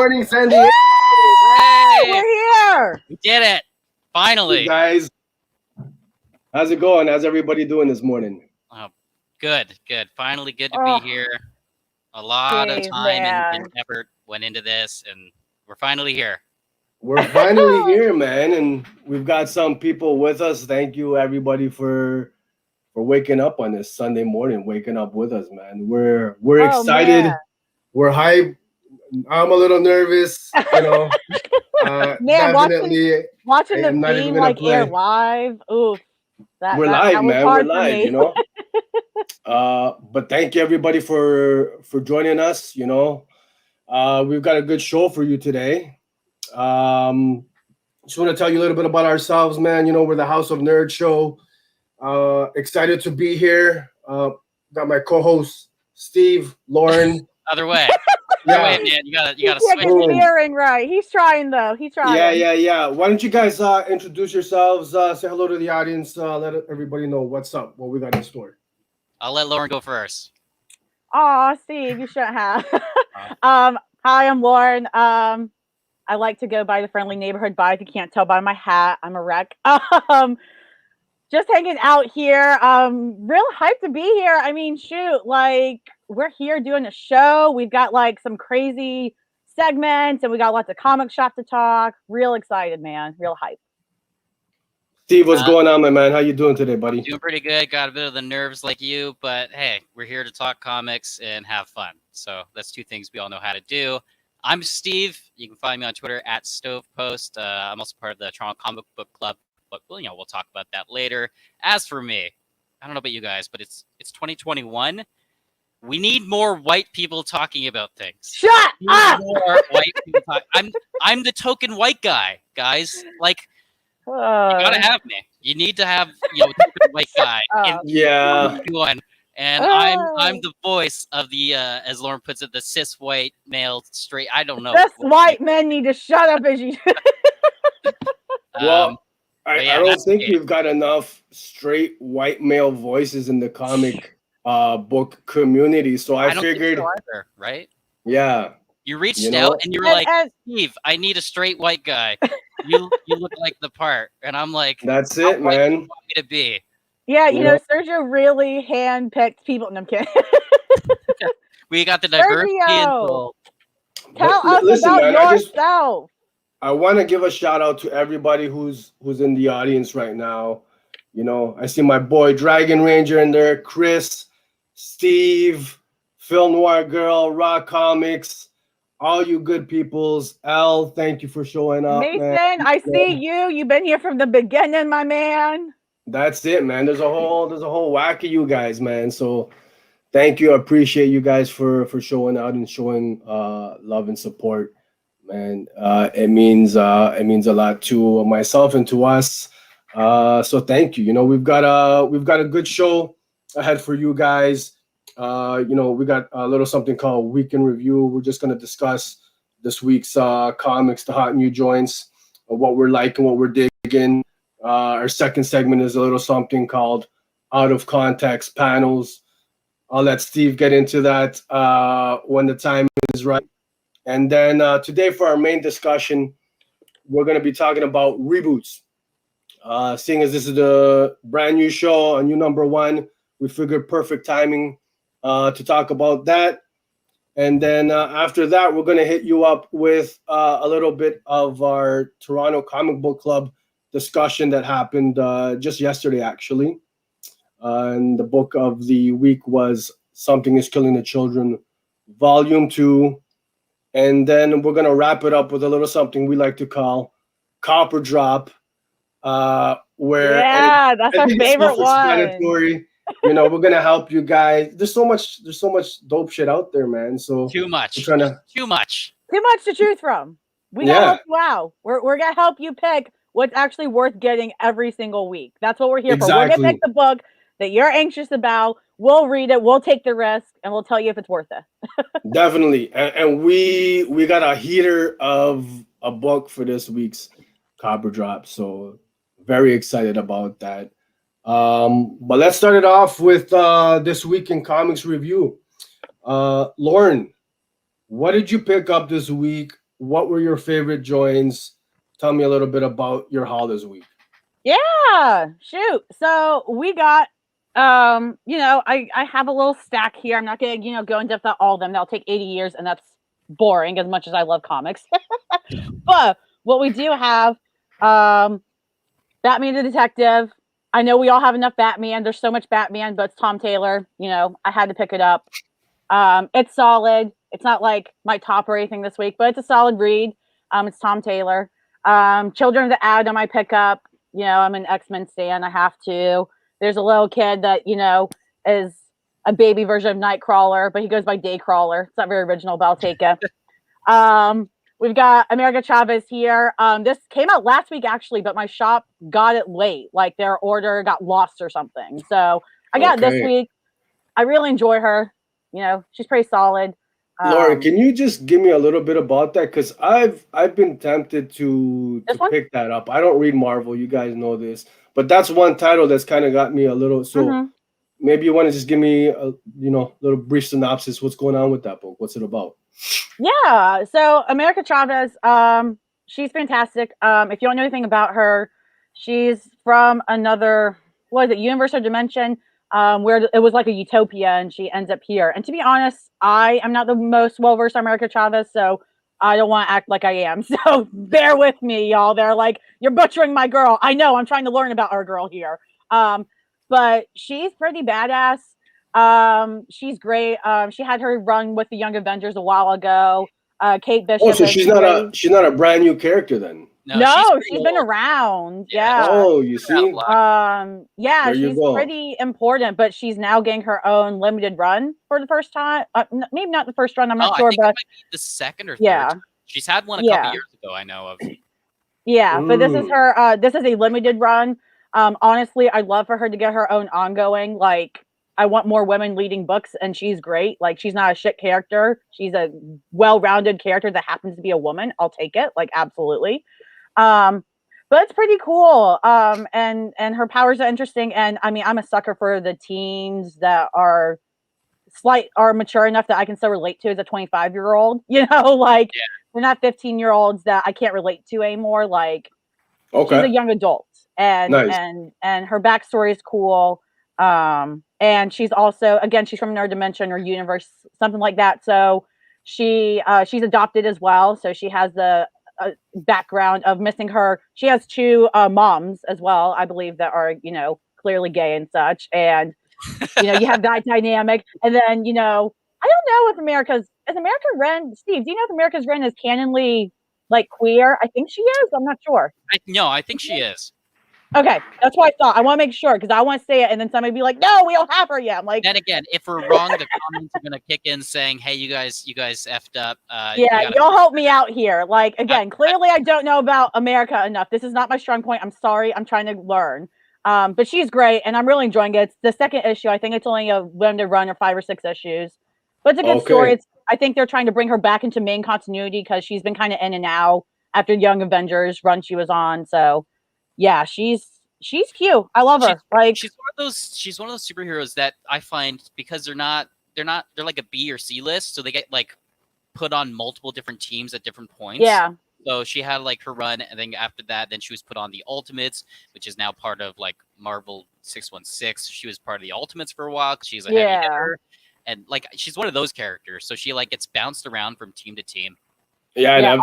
morning, San Diego. Hey, We're here. we did it. Finally. Hey guys, how's it going? How's everybody doing this morning? Oh, good. Finally good to be here. A lot of time and effort went into this, and we're finally here. We're finally here, man, and we've got some people with us. Thank you, everybody, for waking up on this Sunday morning, waking up with us, man. We're excited. Man. We're hyped. I'm a little nervous, you know. Man, definitely watching I'm the not even theme gonna like play. air live. Oof. We're live, man. We're live, you know. But thank you, everybody, for joining us. You know, we've got a good show for you today. Just want to tell you a little bit about ourselves, man. You know, we're the House of Nerd show. Excited to be here. Got my co-host Steve, Lauren. Other way. Yeah. Other way, man. You gotta He can't switch. get the hearing right. He's trying though. He's trying. Yeah. Why don't you guys introduce yourselves? Say hello to the audience. Let everybody know what's up, what we got in store. I'll let Lauren go first. Aw, Steve, you shouldn't have. Hi, I'm Lauren. I like to go by the friendly neighborhood bye. If you can't tell by my hat, I'm a wreck. Just hanging out here. Real hyped to be here. I mean, shoot, like we're here doing a show. We've got like some crazy segments, and we got lots of comic shop to talk. Real excited, man. Real hype. Steve, what's going on, my man? How you doing today, buddy? Doing pretty good. Got a bit of the nerves like you, but hey, we're here to talk comics and have fun. So that's two things we all know how to do. I'm Steve. You can find me on Twitter at Stovepost. I'm also part of the Toronto Comic Book Club, but we'll talk about that later. As for me, I don't know about you guys, but it's 2021. We need more white people talking about things. Shut up! More white people I'm the token white guy, guys. Like, you gotta have me. You need to have token white guy. Yeah. And I'm the voice of the as Lauren puts it, the cis white male straight. I don't know. Cis white men need to shut up as you. Well, I don't think we've got enough straight white male voices in the comic book community. So I figured, think so either, right? Yeah. You reached out and you were like, Steve, I need a straight white guy. You look like the part, and I'm like, that's it, man. Do you want me to be? Yeah, you know, Sergio really handpicked people. No, I'm kidding. We got the diversity. Sergio, tell us about yourself. I want to give a shout out to everybody who's in the audience right now. You know, I see my boy Dragon Ranger in there, Chris, Steve, Film Noir Girl, Rock Comics, all you good peoples. Al, thank you for showing up. Mason, man. I see you. You've been here from the beginning, my man. That's it, man. There's a whole whack of you guys, man. So thank you. I appreciate you guys for showing out and showing love and support, man. It means a lot to myself and to us. So thank you. You know, we've got a good show ahead for you guys. You know, we got a little something called Week in Review. We're just gonna discuss this week's comics, the hot new joints, what we're liking, what we're digging. Our second segment is a little something called Out of Context Panels. I'll let Steve get into that when the time is right. And then today for our main discussion, we're going to be talking about reboots. Seeing as this is the brand new show, a new #1, we figured perfect timing to talk about that. And then after that, we're going to hit you up with a little bit of our Toronto Comic Book Club discussion that happened just yesterday, actually. And the book of the week was Something is Killing the Children, Volume 2. And then we're going to wrap it up with a little something we like to call Copper Drop. Where that's our favorite one. You know, we're going to help you guys. There's so much dope shit out there, man. So too much. Too much to choose from. We got to help you out. We're going to help you pick what's actually worth getting every single week. That's what we're here for. We're going to pick the book that you're anxious about. We'll read it. We'll take the risk, and we'll tell you if it's worth it. Definitely. And we got a heater of a book for this week's Copper Drop. So very excited about that. But let's start it off with this week in comics review. Lauren, what did you pick up this week? what were your favorite joins? Tell me a little bit about your haul this week. Yeah, shoot. So we got, I have a little stack here. I'm not gonna, go in depth on all of them. That'll take 80 years, and that's boring as much as I love comics. But what we do have, Batman the Detective. I know we all have enough Batman. There's so much Batman, but it's Tom Taylor. I had to pick it up. It's solid. It's not like my top or anything this week, but it's a solid read. It's Tom Taylor. Children of the Atom I pick up. I'm an X-Men stan. I have to. There's a little kid that, is a baby version of Nightcrawler, but he goes by Daycrawler. It's not very original, but I'll take it. We've got America Chavez here. This came out last week, actually, but my shop got it late. Like their order got lost or something. So I got it this week. I really enjoy her. She's pretty solid. Lauren, can you just give me a little bit about that? Because I've been tempted to pick that up. I don't read Marvel. You guys know this. But that's one title that's kind of got me a little. So maybe you want to just give me a little brief synopsis. What's going on with that book? What's it about? Yeah. So America Chavez, she's fantastic. If you don't know anything about her, she's from another, universe or dimension, where it was like a utopia, and she ends up here. And to be honest, I am not the most well-versed on America Chavez, so I don't want to act like I am. So bear with me, y'all. They're like, you're butchering my girl. I know. I'm trying to learn about our girl here. But she's pretty badass. She's great. She had her run with the Young Avengers a while ago. Kate Bishop. Oh, so she's not a brand new character then. No, she's been around. Yeah. Oh, you see. Yeah, she's pretty important, but she's now getting her own limited run for the first time. Maybe not the first run. I'm not sure, I think but it might be the second or third. She's had one a couple years ago. I know of. Yeah, but this is her. This is a limited run. Honestly, I'd love for her to get her own ongoing. Like, I want more women leading books, and she's great. Like, she's not a shit character. She's a well-rounded character that happens to be a woman. I'll take it. Like, absolutely. But it's pretty cool. And her powers are interesting. And I mean, I'm a sucker for the teens that are mature enough that I can still relate to as a 25-year-old. Like they're not 15-year-olds that I can't relate to anymore. Like, she's a young adult, and and her backstory is cool. And she's also, again, she's from another dimension or universe, something like that. So she's adopted as well. So she has the background of missing her. She has two moms as well, I believe, that are, clearly gay and such. And, you have that dynamic. And then, I don't know if is America Ren, Steve, do you know if America's Ren is canonly like queer? I think she is. I'm not sure. I think she is. Okay, that's what I thought. I want to make sure because I want to say it, and then somebody be like, "No, we don't have her yet." I'm like, then again, if we're wrong, the comments are gonna kick in saying, "Hey, you guys effed up." Y'all help me out here. Like, again, clearly I don't know about America enough. This is not my strong point. I'm sorry. I'm trying to learn. But she's great, and I'm really enjoying it. It's the second issue. I think it's only a limited run of 5 or 6 issues, but it's a good story. I think they're trying to bring her back into main continuity because she's been kind of in and out after Young Avengers run she was on. So. Yeah, she's cute. I love her. Like, she's one of those superheroes that I find, because they're like a B or C list, so they get like put on multiple different teams at different points. Yeah. So she had like her run, and then after that, then she was put on the Ultimates, which is now part of like Marvel 616. She was part of the Ultimates for a while. She's a heavy hitter, and like she's one of those characters. So she like gets bounced around from team to team. Yeah, and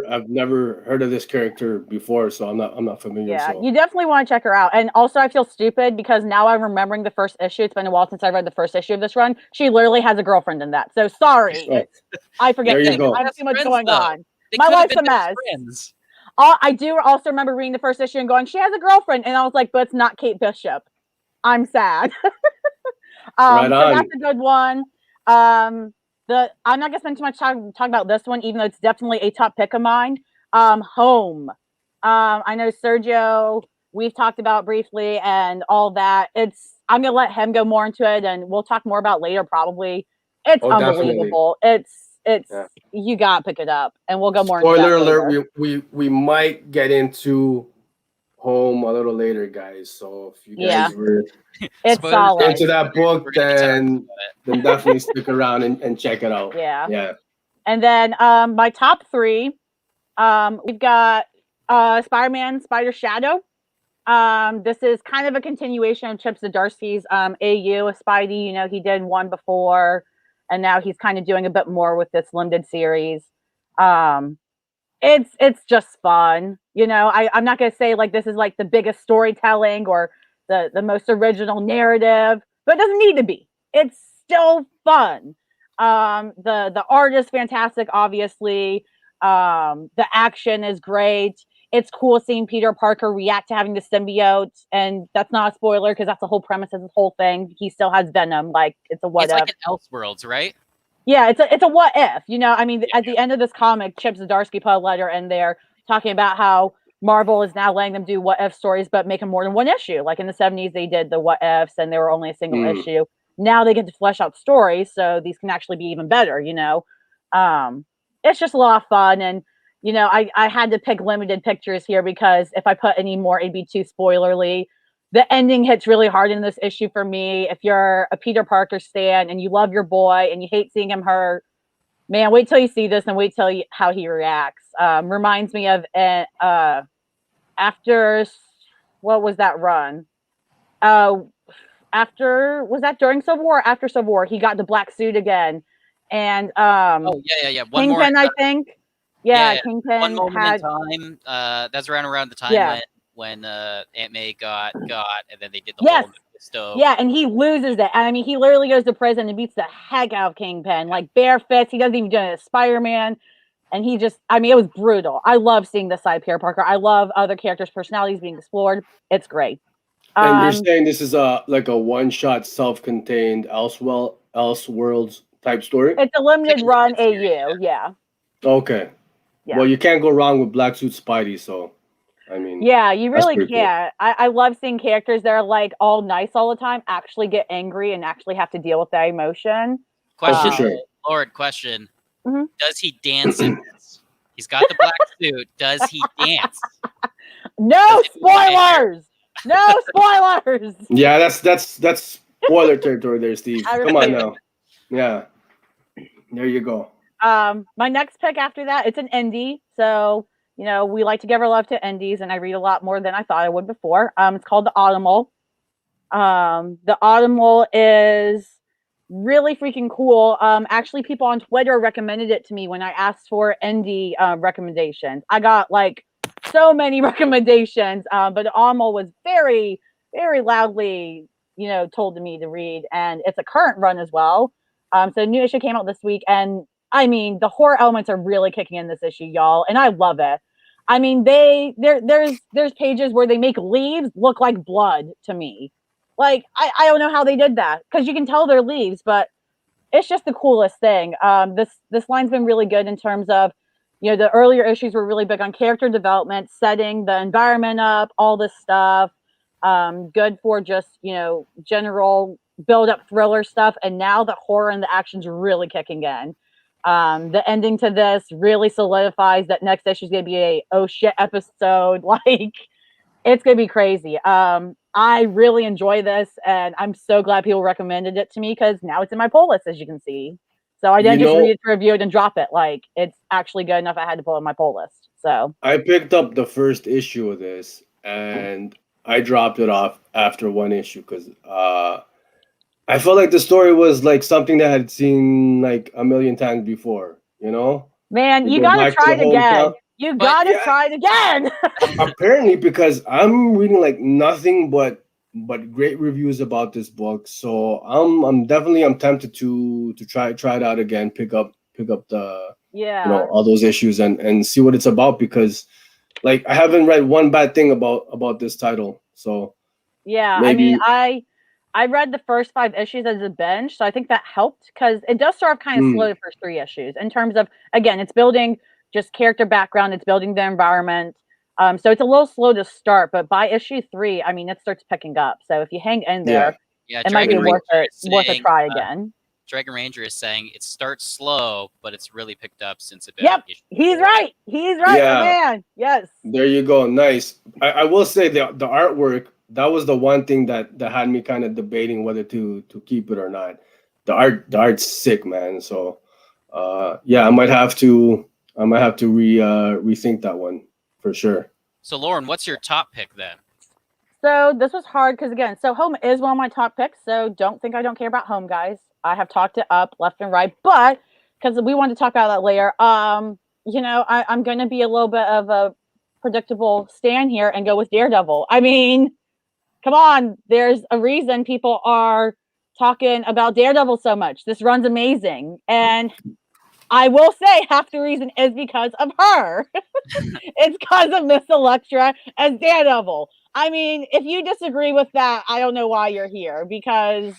I've never heard of this character before, so I'm not familiar. Yeah, so. You definitely want to check her out. And also, I feel stupid because now I'm remembering the first issue. It's been a while since I read the first issue of this run. She literally has a girlfriend in that. So sorry, I forget things. I have too much going on. My life's a mess. I do also remember reading the first issue and going, "She has a girlfriend," and I was like, "But it's not Kate Bishop." I'm sad. So that's a good one. I'm not gonna spend too much time talking about this one, even though it's definitely a top pick of mine. Home. I know Sergio, we've talked about briefly and all that. I'm gonna let him go more into it, and we'll talk more about later probably. It's unbelievable. Definitely. It's you gotta pick it up, and we'll go more into that later. Spoiler alert, we might get into Home a little later, guys. So if you guys were into that book, then definitely stick around and check it out. Yeah. And then my top 3, We've got Spider-Man, Spider Shadow. This is kind of a continuation of Chip Zdarsky's AU of Spidey. You know, he did one before, and now he's kind of doing a bit more with this limited series. It's just fun. You know, I'm not gonna say like this is like the biggest storytelling or the most original narrative, but it doesn't need to be. It's still fun. The art is fantastic, obviously. The action is great. It's cool seeing Peter Parker react to having the symbiote, and that's not a spoiler because that's the whole premise of this whole thing. He still has Venom, like it's a what It's if. like an Elseworlds, right? Yeah, it's a what if. You know, I mean, at the end of this comic, Chip Zdarsky put a letter in there talking about how Marvel is now letting them do what if stories, but make them more than one issue. Like in the 70s, they did the what ifs, and they were only a single issue. Now they get to flesh out stories, so these can actually be even better. You know, it's just a lot of fun. And you know, I had to pick limited pictures here because if I put any more, it'd be too spoilerly. The ending hits really hard in this issue for me. If you're a Peter Parker stan and you love your boy and you hate seeing him hurt, man, wait till you see this and wait till how he reacts. Reminds me of after, what was that run? After, was that during Civil War or after Civil War? He got the black suit again. And Oh yeah. One Kingpin, more. I think. Yeah, Kingpin one moment had in time. That's around the time when Aunt May got, and then they did the whole stove. Yeah, and he loses it. I mean, he literally goes to prison and beats the heck out of Kingpin, like bare fists. He doesn't even do it as Spider-Man, and he just, I mean, it was brutal. I love seeing this side of Peter Parker. I love other characters' personalities being explored. It's great. And you're saying this is like a one-shot, self-contained Elseworlds type story? It's a limited run AU, yeah. Okay. Yeah. Well, you can't go wrong with Black Suit Spidey, so I mean, yeah, you really pretty can't. cool. I love seeing characters that are like all nice all the time actually get angry and actually have to deal with that emotion. Question, sure. Lord, question. Mhm. Does he dance in this? He's got the black suit. Does he dance? No spoilers! No spoilers! Yeah, that's spoiler territory there, Steve. Come on now. Yeah. There you go. My next pick after that, it's an indie. So, you know, we like to give our love to indies, and I read a lot more than I thought I would before. It's called The Autumnal. The Autumnal is really freaking cool. Actually, people on Twitter recommended it to me when I asked for indie recommendations. I got like so many recommendations, but The Autumnal was very, very loudly, you know, told to me to read, and it's a current run as well. So a new issue came out this week, and I mean, the horror elements are really kicking in this issue, y'all, and I love it. I mean, there's pages where they make leaves look like blood to me. Like, I don't know how they did that, because you can tell they're leaves, but it's just the coolest thing. This line's been really good in terms of, you know, the earlier issues were really big on character development, setting the environment up, all this stuff. Good for just, you know, general build up thriller stuff, and now the horror and the action's really kicking in. The ending to this really solidifies that next issue is gonna be a oh shit episode. Like, it's gonna be crazy. I really enjoy this, and I'm so glad people recommended it to me because now it's in my pull list, as you can see. So I didn't just read it to review it and drop it. Like, it's actually good enough I had to put it on my pull list. So I picked up the first issue of this, and I dropped it off after one issue because I felt like the story was like something that I had seen like a million times before, you know? Man, you gotta try it again. You gotta try it again. Apparently, because I'm reading like nothing but great reviews about this book, so I'm tempted to try it out again, pick up the you know, all those issues and see what it's about, because like I haven't read one bad thing about this title. So yeah, maybe... I mean, I read the first 5 issues as a binge, so I think that helped because it does start off kind of slow the first 3 issues in terms of, again, it's building just character background, it's building the environment. So it's a little slow to start, but by issue 3, I mean, it starts picking up. So if you hang in there, it might be worth a try again. Dragon Ranger is saying it starts slow, but it's really picked up since about Yep, he's right. He's right, man. Yes. There you go. Nice. I will say the artwork, that was the one thing that had me kind of debating whether to keep it or not. The art's sick, man. So yeah, I might have to I might have to rethink that one for sure. So, Lauren, what's your top pick then? So this was hard because again, so Home is one of my top picks. So don't think I don't care about Home, guys. I have talked it up left and right, but because we wanted to talk about that later. I'm going to be a little bit of a predictable stand here and go with Daredevil. I mean, come on, there's a reason people are talking about Daredevil so much. This run's amazing, and I will say half the reason is because of her. It's because of Miss Electra as Daredevil. I mean, if you disagree with that, I don't know why you're here because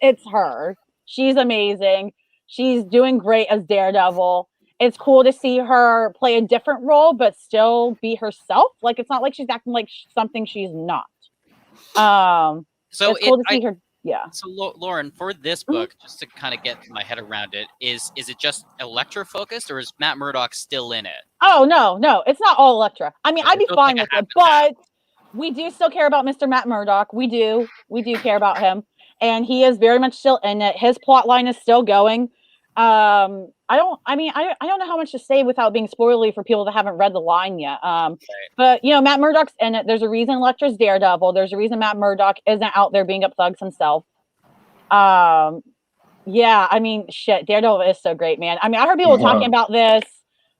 it's her. She's amazing. She's doing great as Daredevil. It's cool to see her play a different role, but still be herself. Like, it's not like she's acting like something she's not. So it's cool to see her. Yeah. So Lauren, for this book, just to kind of get my head around it, is it just Elektra focused, or is Matt Murdock still in it? Oh no, it's not all Elektra. I mean, Okay, I'd be so it's fine like with a it, but we do still care about Mr. Matt Murdock. We do care about him, and he is very much still in it. His plot line is still going. I don't know how much to say without being spoilery for people that haven't read the line yet. But Matt Murdock's in it. There's a reason Elektra's Daredevil. There's a reason Matt Murdock isn't out there being up thugs himself. Yeah, I mean, shit, Daredevil is so great, man. I mean, I heard people talking about this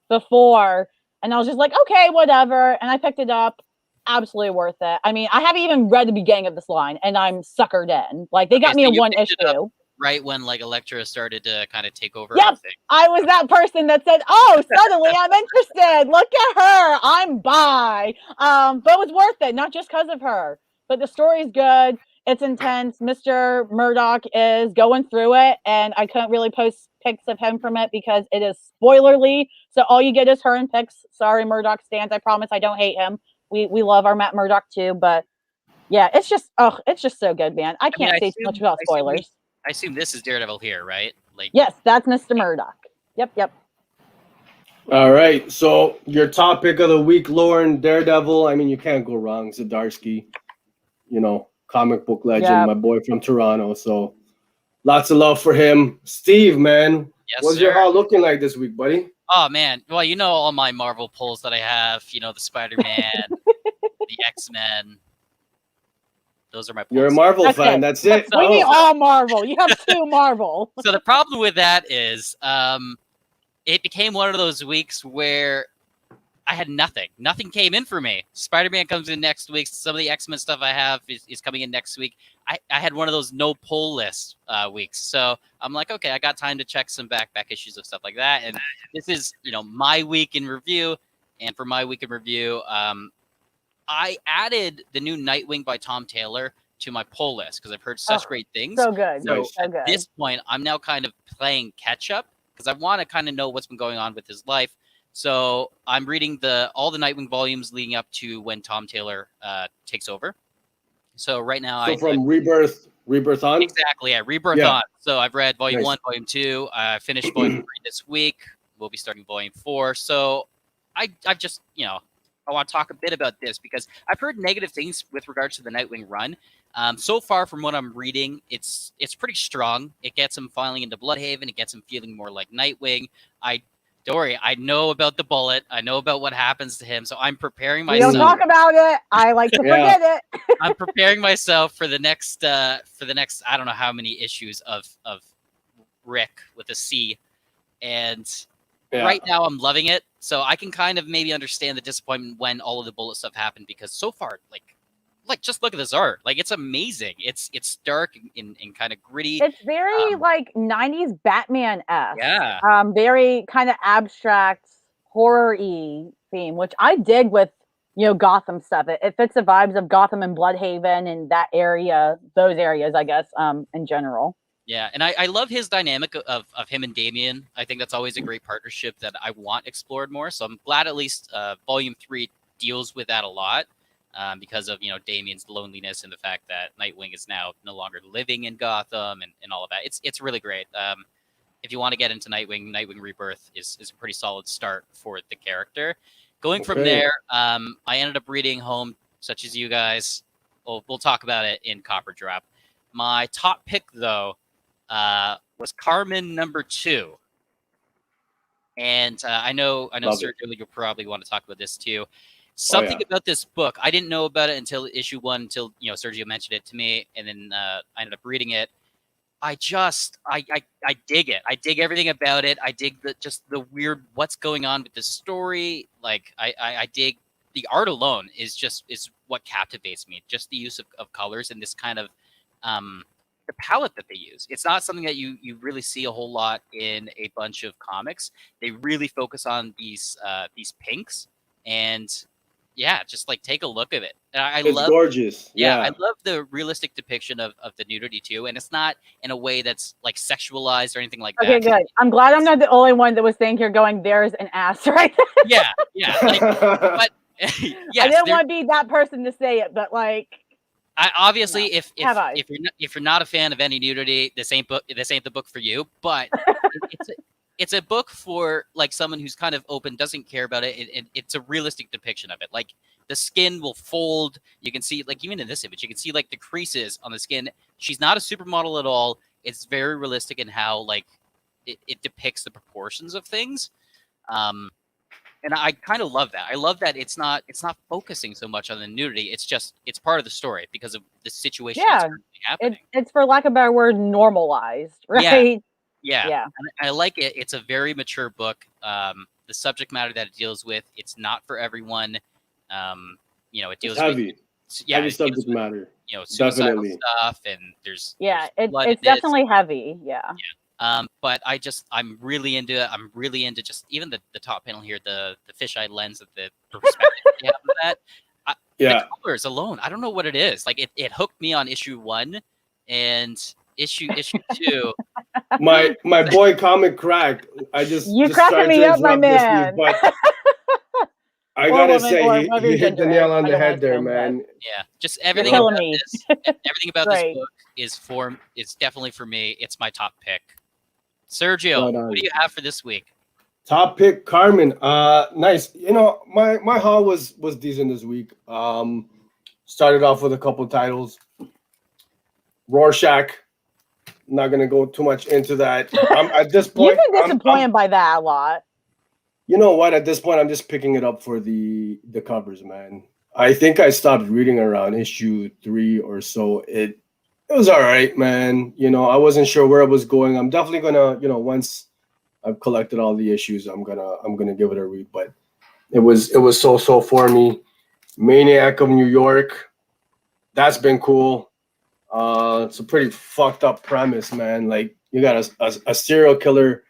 before, and I was just like, okay, whatever. And I picked it up. Absolutely worth it. I mean, I haven't even read the beginning of this line, and I'm suckered in. Like, they got me in one issue. Right when like Elektra started to kind of take over. Yep, I was that person that said, "Oh, suddenly I'm interested. Look at her, I'm bi." But it was worth it, not just because of her, but the story's good. It's intense. Mr. Murdock is going through it, and I couldn't really post pics of him from it because it is spoilerly. So all you get is her and pics. Sorry, Murdock stands. I promise I don't hate him. We love our Matt Murdock too, but yeah, it's just so good, man. I can't say too much about spoilers. I assume this is Daredevil here, right? Like, yes, that's Mr. Murdock. Yep. All right, so your top pick of the week, Lauren, Daredevil. I mean, you can't go wrong. Zdarsky, comic book legend, my boy from Toronto. So lots of love for him. Steve, man, what's your haul looking like this week, buddy? Oh, man. Well, all my Marvel pulls that I have, the Spider-Man, the X-Men. Those are my pulls. You're a Marvel fan. That's it. We need all Marvel. You have 2 Marvel. So the problem with that is it became one of those weeks where I had nothing. Nothing came in for me. Spider-Man comes in next week. Some of the X-Men stuff I have is coming in next week. I had one of those no pull list weeks. So I'm like, okay, I got time to check some back issues of stuff like that. And this is, my week in review. And for my week in review, I added the new Nightwing by Tom Taylor to my pull list because I've heard such great things. So good. So so good. At this point, I'm now kind of playing catch up because I want to kind of know what's been going on with his life. So I'm reading all the Nightwing volumes leading up to when Tom Taylor takes over. So right now, from Rebirth on? Exactly, yeah, Rebirth on. So I've read Volume 1, Volume 2. I finished Volume 3 this week. We'll be starting Volume 4. So I've just, I want to talk a bit about this because I've heard negative things with regards to the Nightwing run. So far from what I'm reading, it's pretty strong. It gets him finally into Bloodhaven. It gets him feeling more like Nightwing. Don't worry, I know about the bullet. I know about what happens to him. So I'm preparing myself. We don't talk about it. I like to forget it. I'm preparing myself for the next I don't know how many issues of Rick with a C. And right now I'm loving it. So I can kind of maybe understand the disappointment when all of the bullet stuff happened because so far, like just look at this art. Like, it's amazing. It's dark and kind of gritty. It's very like 90s Batman-esque. Yeah. Very kind of abstract horror-y theme, which I dig with, Gotham stuff. It fits the vibes of Gotham and Bloodhaven and that area, those areas, I guess, in general. Yeah, and I love his dynamic of him and Damian. I think that's always a great partnership that I want explored more. So I'm glad at least Volume 3 deals with that a lot. Because of Damian's loneliness and the fact that Nightwing is now no longer living in Gotham and all of that. It's really great. If you want to get into Nightwing Rebirth is a pretty solid start for the character. Going from there, I ended up reading Home, such as you guys. We'll talk about it in Copper Drop. My top pick though was Carmen #2, And I know, Love Sergio, it. you'll probably want to talk about this too. Oh, Something yeah. about this book, I didn't know about it until issue 1, until Sergio mentioned it to me, and then I ended up reading it. I dig it. I dig everything about it. I dig the weird what's going on with the story. Like I dig the art alone is what captivates me. Just the use of colors and this kind of the palette that they use. It's not something that you really see a whole lot in a bunch of comics. They really focus on these pinks, and yeah, just like take a look at it. And I It's love gorgeous. yeah, I Yeah. love the realistic depiction of the nudity too, and it's not in a way that's like sexualized or anything like Okay, that. good. I'm glad I'm not the only one that was thinking here going, there's an ass right there. Yeah, like, but I yes, didn't want to be that person to say it, but like, obviously, have eyes. if you're not a fan of any nudity, this ain't the book for you. But it's a book for like someone who's kind of open, doesn't care about it. It's a realistic depiction of it. Like the skin will fold. You can see, like, even in this image, you can see like the creases on the skin. She's not a supermodel at all. It's very realistic in how like it depicts the proportions of things. And I kind of love that. I love that it's not focusing so much on the nudity. It's part of the story because of the situation that's Yeah, currently happening. it's for lack of a better word, normalized, right? Yeah. Yeah. And I like it. It's a very mature book. The subject matter that it deals with, it's not for everyone. It deals It's heavy. with Heavy it deals subject with, matter. suicidal Definitely. stuff, and there's Yeah, blood it's in it. definitely heavy. Yeah. But I'm really into it. I'm really into just even the top panel here, the fisheye lens of the perspective they have of that. Yeah. The colors alone, I don't know what it is. Like it hooked me on issue 1 and issue 2. My boy Comic Crack. I You just cracking tried me to up, my interrupt this week, man. but I Or gotta woman, or say whatever he your hit the gender nail is. on I the don't want head to there, assume, but man. Yeah, just you're everything killing about me. everything about this Great. book is definitely for me. It's my top pick. Sergio, Right on. what do you have for this week? Top pick, Carmen. Nice. My haul was decent this week. Started off with a couple titles. Rorschach. Not gonna go too much into that. At this You've point, been disappointed by that a lot. you know what? At this point, I'm just picking it up for the covers, man. I think I stopped reading around issue 3 or so. It was all right, man. I wasn't sure where it was going. I'm definitely gonna, once I've collected all the issues, I'm gonna give it a read. But it was so for me. Maniac of New York. That's been cool. It's a pretty fucked up premise, man. Like you got a serial killer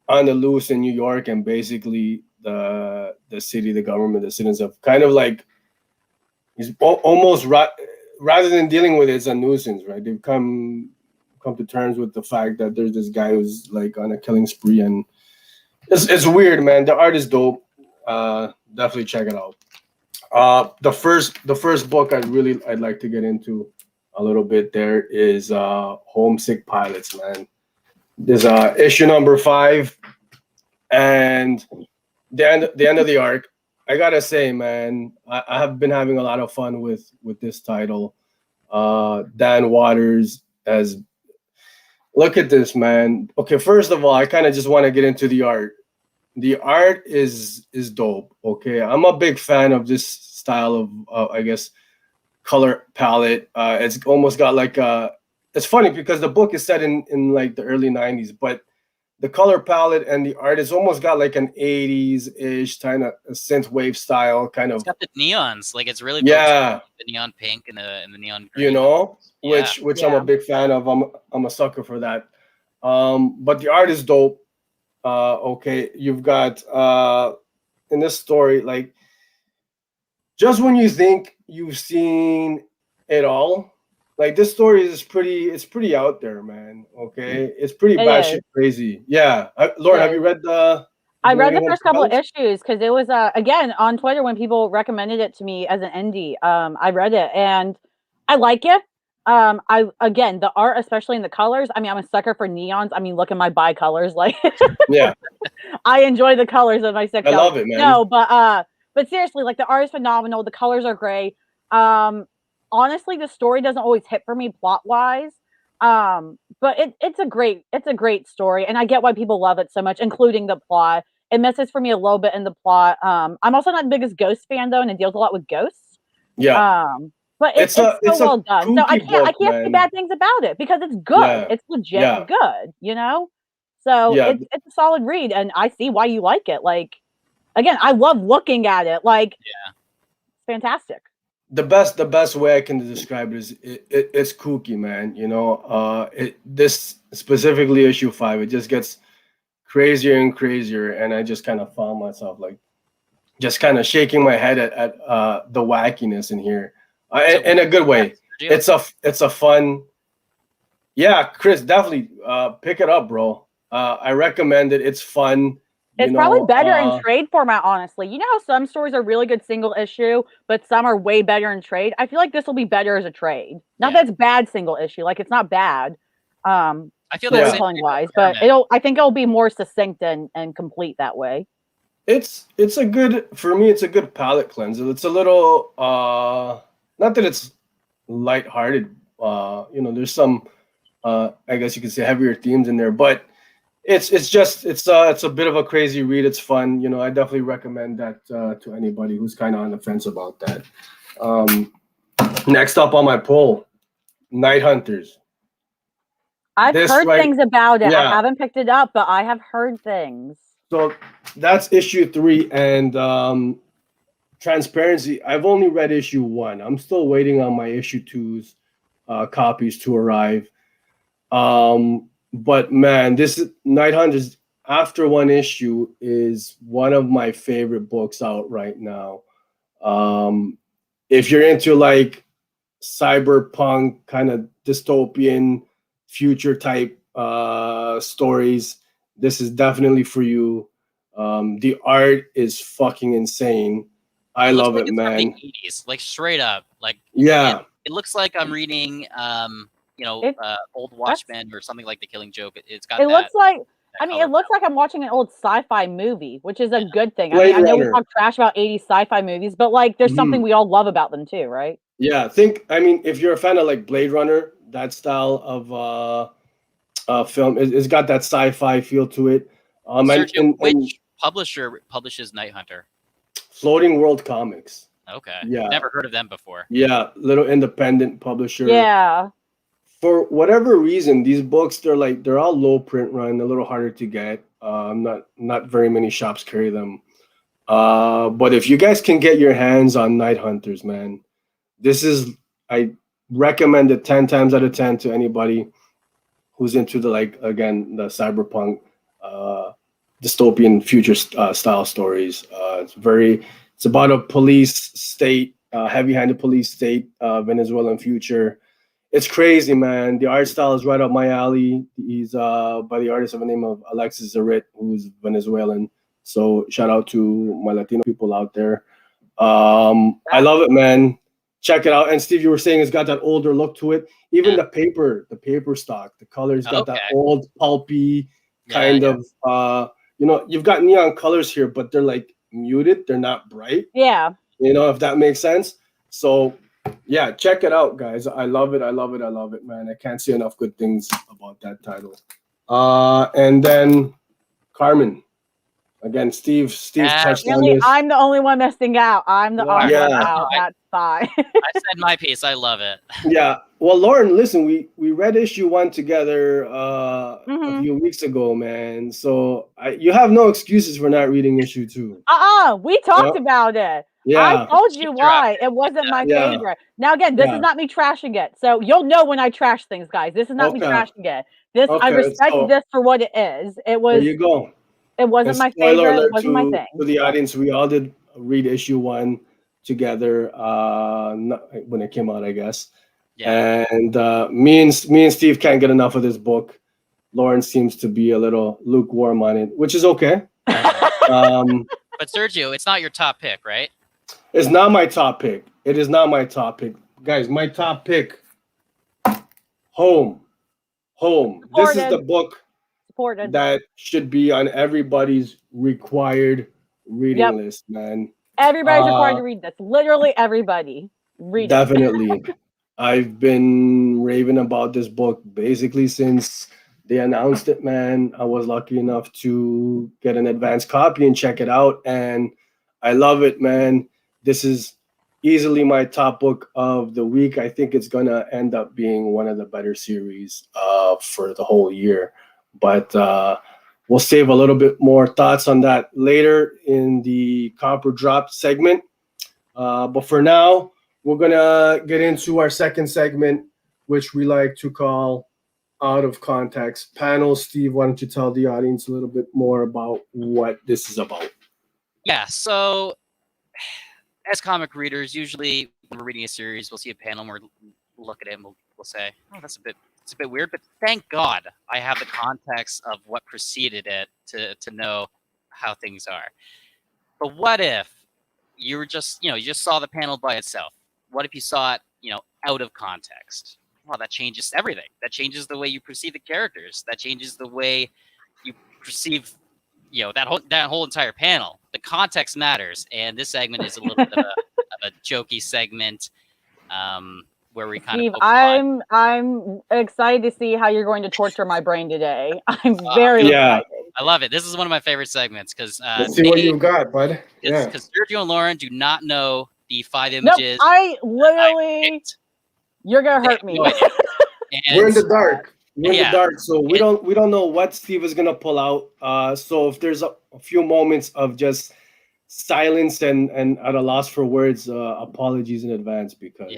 on the loose in New York, and basically the city, the government, the citizens have kind of like he's almost rather than dealing with it, it's a nuisance, right? They've come to terms with the fact that there's this guy who's like on a killing spree, and it's weird, man. The art is dope. Definitely check it out. The first book I'd like to get into a little bit there is Homesick Pilots, man. There's issue number 5 and the end of the arc. I gotta say, man, I have been having a lot of fun with this title. Dan Waters as look at this, man. Okay, first of all, I kind of just want to get into the art. The art is dope. Okay, I'm a big fan of this style of I guess color palette. It's almost got like it's funny because the book is set in like the early 90s, but the color palette and the art is almost got like an 80s-ish kind of synthwave style kind It's of got the neons, like it's really yeah, the neon pink and the neon green. Yeah. which I'm a big fan of. I'm a sucker for that. But the art is dope. Okay, you've got in this story like just when you think you've seen it all, like this story is pretty out there, man. Okay, it's pretty It batshit is. crazy. Yeah, Lauren, It have you is. read the? I read the first couple of Pilots? issues because it was again on Twitter when people recommended it to me as an indie. I read it and I like it. I again the art, especially in the colors. I mean, I'm a sucker for neons. I mean, look at my bi-colors. Like, Yeah, I enjoy the colors of my six. I love it, man. No, but seriously, like the art is phenomenal. The colors are great. Honestly, the story doesn't always hit for me plot wise. But it's a great story, and I get why people love it so much, including the plot. it misses for me a little bit in the plot. I'm also not the biggest ghost fan though, and it deals a lot with ghosts. Yeah, But it's so it's a well done. So I kooky can't book, say man. bad things about it because it's good. Yeah, It's legit yeah, good, you know? So yeah. it's a solid read, and I see why you like it. Like, again, I love looking at it. Like, Yeah. it's fantastic. The best way I can describe it is it's kooky, man. This specifically issue 5, it just gets crazier and crazier, and I just kind of found myself like just kind of shaking my head at the wackiness in here, So in a good way. yeah, It's a fun. Yeah, Chris, definitely pick it up, bro. I recommend it. It's fun. It's probably better in trade format, honestly. You know how some stories are really good single issue, but some are way better in trade? I feel like this will be better as a trade. Not that it's bad single issue, like it's not bad. I feel storytelling wise, but I think it'll be more succinct and complete that way. It's a good, for me, it's a good palate cleanser. It's a little not that it's lighthearted. There's some I guess you could say heavier themes in there, but it's a bit of a crazy read. It's fun. I definitely recommend that to anybody who's kind of on the fence about that. Next up on my poll, Night Hunters. I've heard things about it. Yeah. I haven't picked it up, but I have heard things. So that's issue 3, and transparency. I've only read issue 1. I'm still waiting on my issue 2's copies to arrive. But man, this Night Hunters, after one issue, is one of my favorite books out right now. If you're into like cyberpunk kind of dystopian future type stories, this is definitely for you. The art is fucking insane. I love it, man. From the 80s, like straight up, like yeah. It looks like I'm reading Old Watchmen or something like The Killing Joke. It's got. It looks like. I mean, it looks like I'm watching an old sci-fi movie, which is a good thing. Blade I know we Runner. talk trash about 80s sci-fi movies, but like, there's something we all love about them too, right? Yeah, if you're a fan of like Blade Runner, that style of film, it's got that sci-fi feel to it. Sergio, which publisher publishes Night Hunter? Floating World Comics. Okay. Yeah. Never heard of them before. Yeah, little independent publisher. Yeah. For whatever reason, these books they're all low print run, a little harder to get. Not very many shops carry them. But if you guys can get your hands on Night Hunters, man, I recommend it 10 times out of 10 to anybody who's into the cyberpunk dystopian future style stories. It's about a police state, heavy-handed police state, Venezuelan future. It's crazy, man. The art style is right up my alley. He's by the artist of the name of Alexis Zarit, who's Venezuelan. So shout out to my Latino people out there. I love it, man. Check it out. And Steve, you were saying it's got that older look to it. Even the paper stock, the colors got that old pulpy kind of. You've got neon colors here, but they're like muted. They're not bright. Yeah. If that makes sense. So yeah, check it out, guys. I love it. I love it. I love it, man. I can't say enough good things about that title. And then Carmen. Again, Steve touched on this. I'm the only one missing out. I'm the odd one out. That's fine. I said my piece. I love it. Yeah. Well, Lauren, listen, we read issue 1 together a few weeks ago, man. So you have no excuses for not reading issue 2. We talked about it. Yeah. I told you why it wasn't my favorite. Now again, this is not me trashing it. So you'll know when I trash things, guys. This is not me trashing it. I respect this for what it is. It was. There you go. It wasn't my favorite. It wasn't my thing. For the audience, we all did read issue 1 together when it came out, I guess. Yeah. And me and Steve can't get enough of this book. Lauren seems to be a little lukewarm on it, which is okay. But Sergio, it's not your top pick, right? It's not my top pick. It is not my top pick. Guys, my top pick, Home. Supported. This is the book Supported. That should be on everybody's required reading list, man. Everybody's required to read this. Literally everybody. Read definitely. I've been raving about this book basically since they announced it, man. I was lucky enough to get an advanced copy and check it out, and I love it, man. This is easily my top book of the week. I think it's gonna end up being one of the better series for the whole year. But we'll save a little bit more thoughts on that later in the Copper Drop segment. But for now, we're gonna get into our second segment, which we like to call Out of Context Panel. Steve, why don't you tell the audience a little bit more about what this is about? Yeah, so as comic readers, usually when we're reading a series, we'll see a panel and we'll look at it and we'll say, oh, it's a bit weird, but thank God I have the context of what preceded it to know how things are. But what if you were just, you just saw the panel by itself? What if you saw it, out of context? Well, that changes everything. That changes the way you perceive the characters. That changes the way you perceive, that whole entire panel. The context matters, and this segment is a little bit of a jokey segment, where we kind Steve, of. I'm excited to see how you're going to torture my brain today. I'm very excited. I love it. This is one of my favorite segments because let's see what you've got, bud. Yeah, because Sergio and Lauren do not know the 5 images. Nope, I literally. You're gonna hurt me. We're in the dark. We're in the dark, so we don't know what Steve is gonna pull out. So if there's a few moments of just silence and at a loss for words, apologies in advance because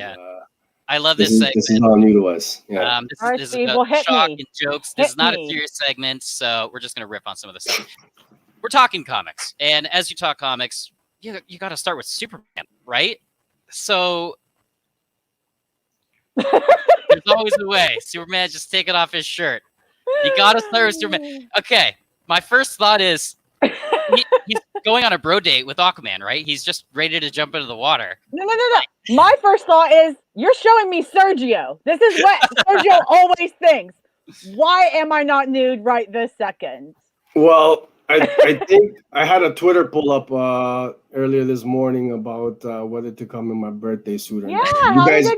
I love this segment. This is all new to us. Yeah. All right, this Steve, is well, hit shock me. and jokes. This is not a serious segment, so we're just gonna rip on some of the stuff. We're talking comics, and as you talk comics, you got to start with Superman, right? So there's always a way. Superman just taking off his shirt. You got to start with Superman. Okay, my first thought is he's going on a bro date with Aquaman, right? He's just ready to jump into the water. No. My first thought is you're showing me Sergio. This is what Sergio always thinks. Why am I not nude right this second? Well, I think I had a Twitter pull up earlier this morning about whether to come in my birthday suit or not. You guys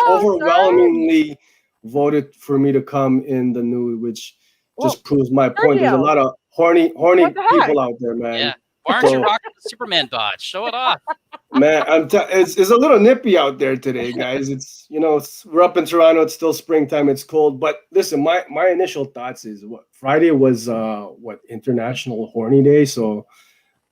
overwhelmingly voted for me to come in the nude, which just proves my point. There's a lot of horny people out there, man. Yeah. Why aren't you rocking the Superman bodge? Show it off. Man, it's a little nippy out there today, guys. It's we're up in Toronto. It's still springtime. It's cold. But listen, my initial thoughts is Friday was International Horny Day. So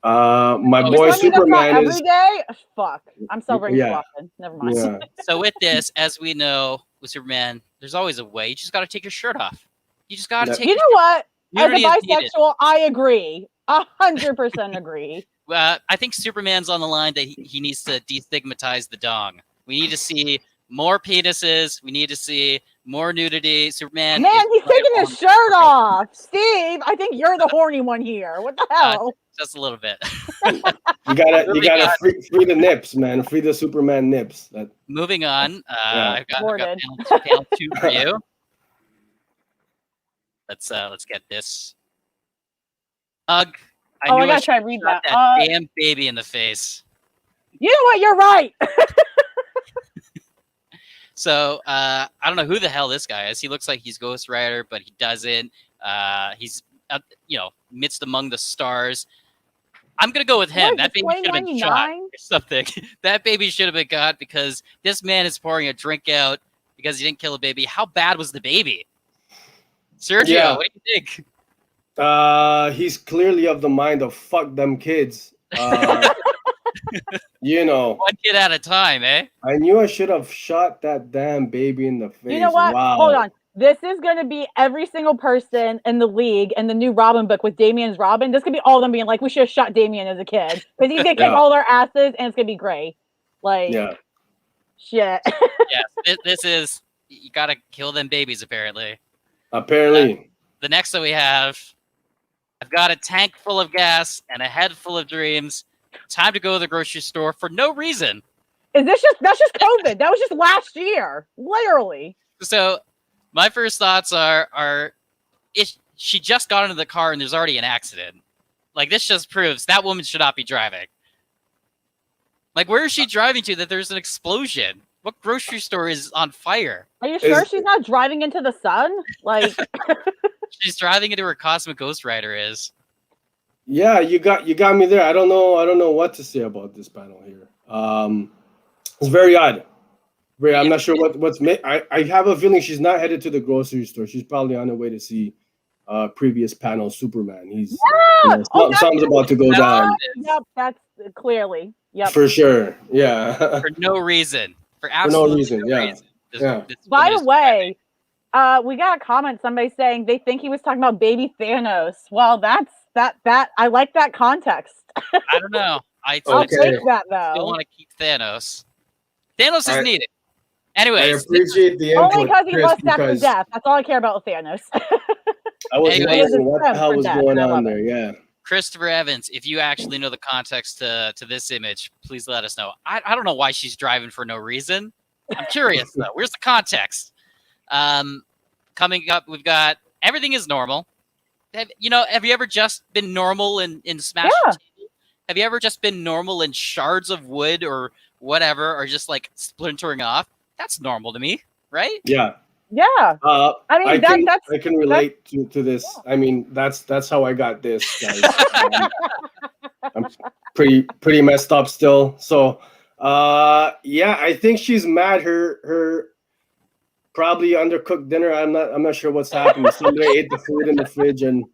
my boy Superman is every day. Fuck, I'm celebrating swapping. Never mind. Yeah. So with this, as we know, with Superman, there's always a way. You just got to take your shirt off. You just got to take. You know what? As a bisexual, I agree. 100% agree. I think Superman's on the line that he needs to destigmatize the dong. We need to see more penises. We need to see more nudity. Superman. Man, he's taking his shirt off. Steve, I think you're the horny one here. What the hell? Just a little bit. you gotta free the nips, man. Free the Superman nips. Moving on. I've got panel 2 for you. Let's get this. I gotta try to read that. Damn baby in the face. You know what? You're right. So I don't know who the hell this guy is. He looks like he's Ghost Rider, but he doesn't. He's midst among the stars. I'm gonna go with him. That baby should have been shot or something. That baby should have been got because this man is pouring a drink out because he didn't kill a baby. How bad was the baby? Sergio, what do you think? He's clearly of the mind of fuck them kids. One kid at a time, eh? I knew I should have shot that damn baby in the face. You know what? Wow. Hold on. This is going to be every single person in the league and the new Robin book with Damian's Robin. This could be all of them being like, we should have shot Damian as a kid because he's going to kick all our asses and it's going to be great. Shit. Yes, this is, you got to kill them babies, apparently. The next that we have, I've got a tank full of gas and a head full of dreams. Time to go to the grocery store for no reason. That's just COVID. That was just last year. Literally. So my first thoughts are if she just got into the car and there's already an accident. Like, this just proves that woman should not be driving. Like, where is she driving to that there's an explosion? What grocery store is on fire? Are you sure she's not driving into the sun? Like, She's driving into where Cosmic Ghost Rider is. Yeah, you got me there. I don't know what to say about this panel here. It's very odd. I'm not sure what's. I have a feeling she's not headed to the grocery store. She's probably on her way to see previous panel Superman. He's something's about to go down. Yep, that's clearly. Yep. For sure. Yeah. For no reason. For absolutely no reason. Yeah. reason. This By woman the is way, we got a comment. Somebody saying they think he was talking about baby Thanos. Well, that's that. I like that context. I don't know. I'll take that though. Still want to keep Thanos. Thanos is needed. I Anyways, appreciate the input. Only because he lusts after death. That's all I care about with Thanos. I was wondering what the hell was going on there. Yeah. Christopher Evans, if you actually know the context to this image, please let us know. I don't know why she's driving for no reason. I'm curious though. Where's the context? Coming up, we've got everything is normal. Have you ever just been normal in Smash? Yeah. Have you ever just been normal in shards of wood or whatever, or just like splintering off? That's normal to me, right? Yeah. Yeah. I mean, I can relate to this. Yeah. I mean, that's how I got this, guys. I'm pretty messed up still. So, yeah, I think she's mad. Her probably undercooked dinner. I'm not sure what's happening. Somebody ate the food in the fridge and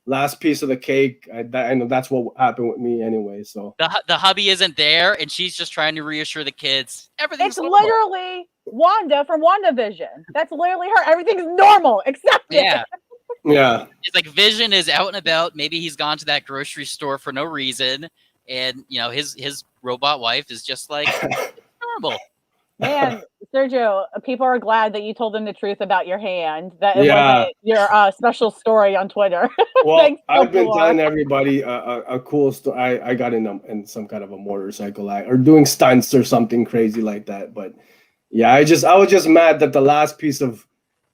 last piece of the cake. I know that's what happened with me anyway. So the hubby isn't there, and she's just trying to reassure the kids everything's normal. Literally Wanda from WandaVision. That's literally her. Everything's normal except yeah. It's like Vision is out and about. Maybe he's gone to that grocery store for no reason, and his robot wife is just like normal. Man, Sergio, people are glad that you told them the truth about your hand. That it wasn't your special story on Twitter. Well, I've been telling everybody a cool story. I got in some kind of a motorcycle or doing stunts or something crazy like that. But yeah, I was just mad that the last piece of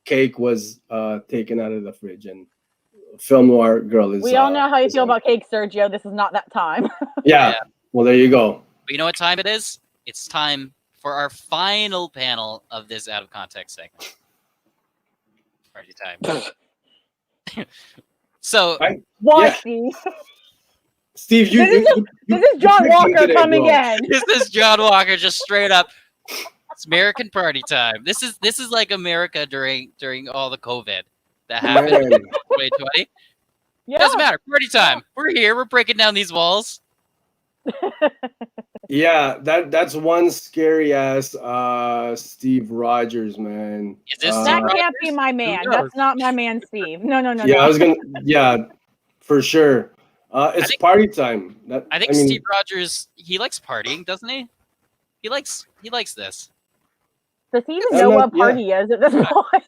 cake was taken out of the fridge, and Film Noir girl is. We all know how you feel about cake, Sergio. This is not that time. Yeah. Well, there you go. But you know what time it is? It's time for our final panel of this out of context segment. Party time. So, Steve, this is John Walker coming in. This is John Walker, just straight up. It's American party time. This is like America during all the COVID that happened in 2020. Yeah. Doesn't matter. Party time. We're here. We're breaking down these walls. Yeah, that's one scary ass Steve Rogers, man. Is this that can't be my man. That's not my man, Steve. No. Yeah, I was gonna. Yeah, for sure. It's party time. I think Steve Rogers, he likes partying, doesn't he? He likes this. Does he even know what party is at this point?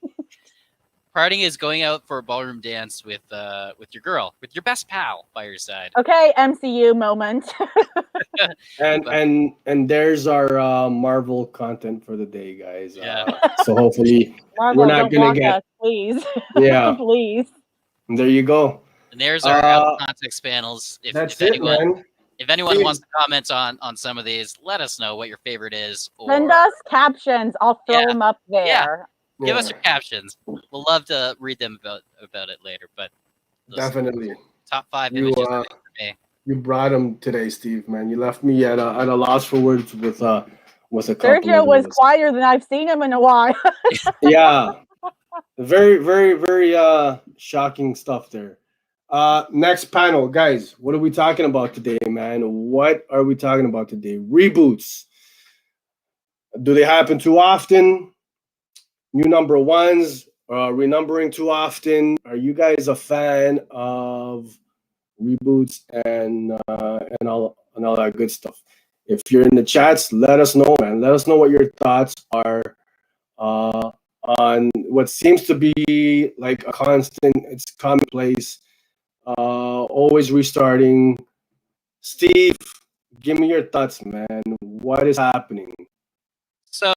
Partying is going out for a ballroom dance with your girl, with your best pal by your side. Okay, MCU moment. and there's our Marvel content for the day, guys. Yeah. So hopefully Marvel, we're not gonna get us, please. Yeah. Please. And there you go. And there's our out of context panels. If anyone wants to comment on some of these, let us know what your favorite is. Or send us captions. I'll throw them up there. Yeah. Give us your captions. We'll love to read them about it later. But definitely top 5 images for me. You brought them today, Steve. Man, you left me at a loss for words with a couple. Sergio was quieter than I've seen him in a while. Yeah, very, very, very shocking stuff there. Next panel, guys. What are we talking about today, man? What are we talking about today? Reboots. Do they happen too often? New number ones, renumbering too often. Are you guys a fan of reboots and all that good stuff? If you're in the chats, let us know, man. Let us know what your thoughts are on what seems to be like a constant. It's commonplace. Always restarting. Steve, give me your thoughts, man. What is happening? So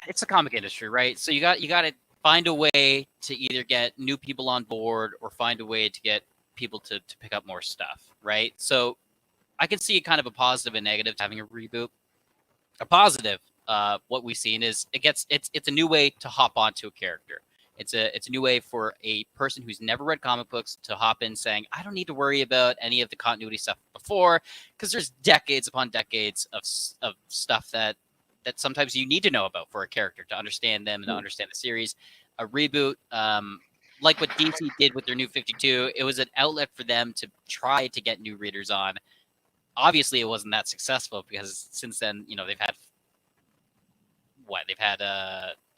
it's a comic industry, right? So you got to find a way to either get new people on board or find a way to get people to pick up more stuff, right? So I can see kind of a positive and negative to having a reboot. a positive, what we've seen is it's a new way to hop onto a character. It's a new way for a person who's never read comic books to hop in saying, I don't need to worry about any of the continuity stuff before, because there's decades upon decades of stuff that sometimes you need to know about for a character to understand them and to understand the series. A reboot, like what DC did with their New 52, it was an outlet for them to try to get new readers on. Obviously, it wasn't that successful because since then, they've had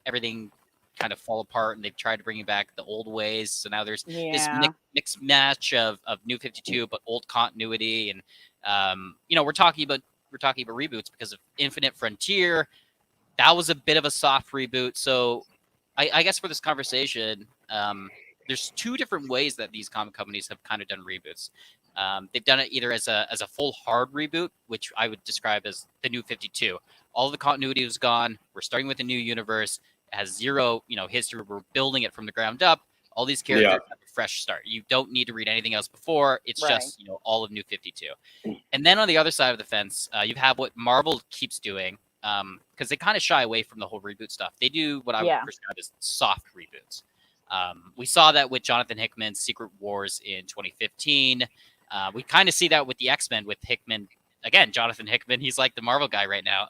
everything kind of fall apart, and they've tried to bring back the old ways. So now there's this mixed match of New 52, but old continuity, and we're talking about reboots because of Infinite Frontier. That was a bit of a soft reboot. So I guess for this conversation, there's two different ways that these comic companies have kind of done reboots. They've done it either as a full hard reboot, which I would describe as the New 52. All the continuity was gone. We're starting with a new universe. It has zero, history. We're building it from the ground up. All these characters have a fresh start. You don't need to read anything else before. It's just, all of New 52. And then on the other side of the fence, you have what Marvel keeps doing, because they kind of shy away from the whole reboot stuff. They do what I would describe as soft reboots. We saw that with Jonathan Hickman's Secret Wars in 2015. We kind of see that with the X-Men with Hickman. Again, Jonathan Hickman, he's like the Marvel guy right now.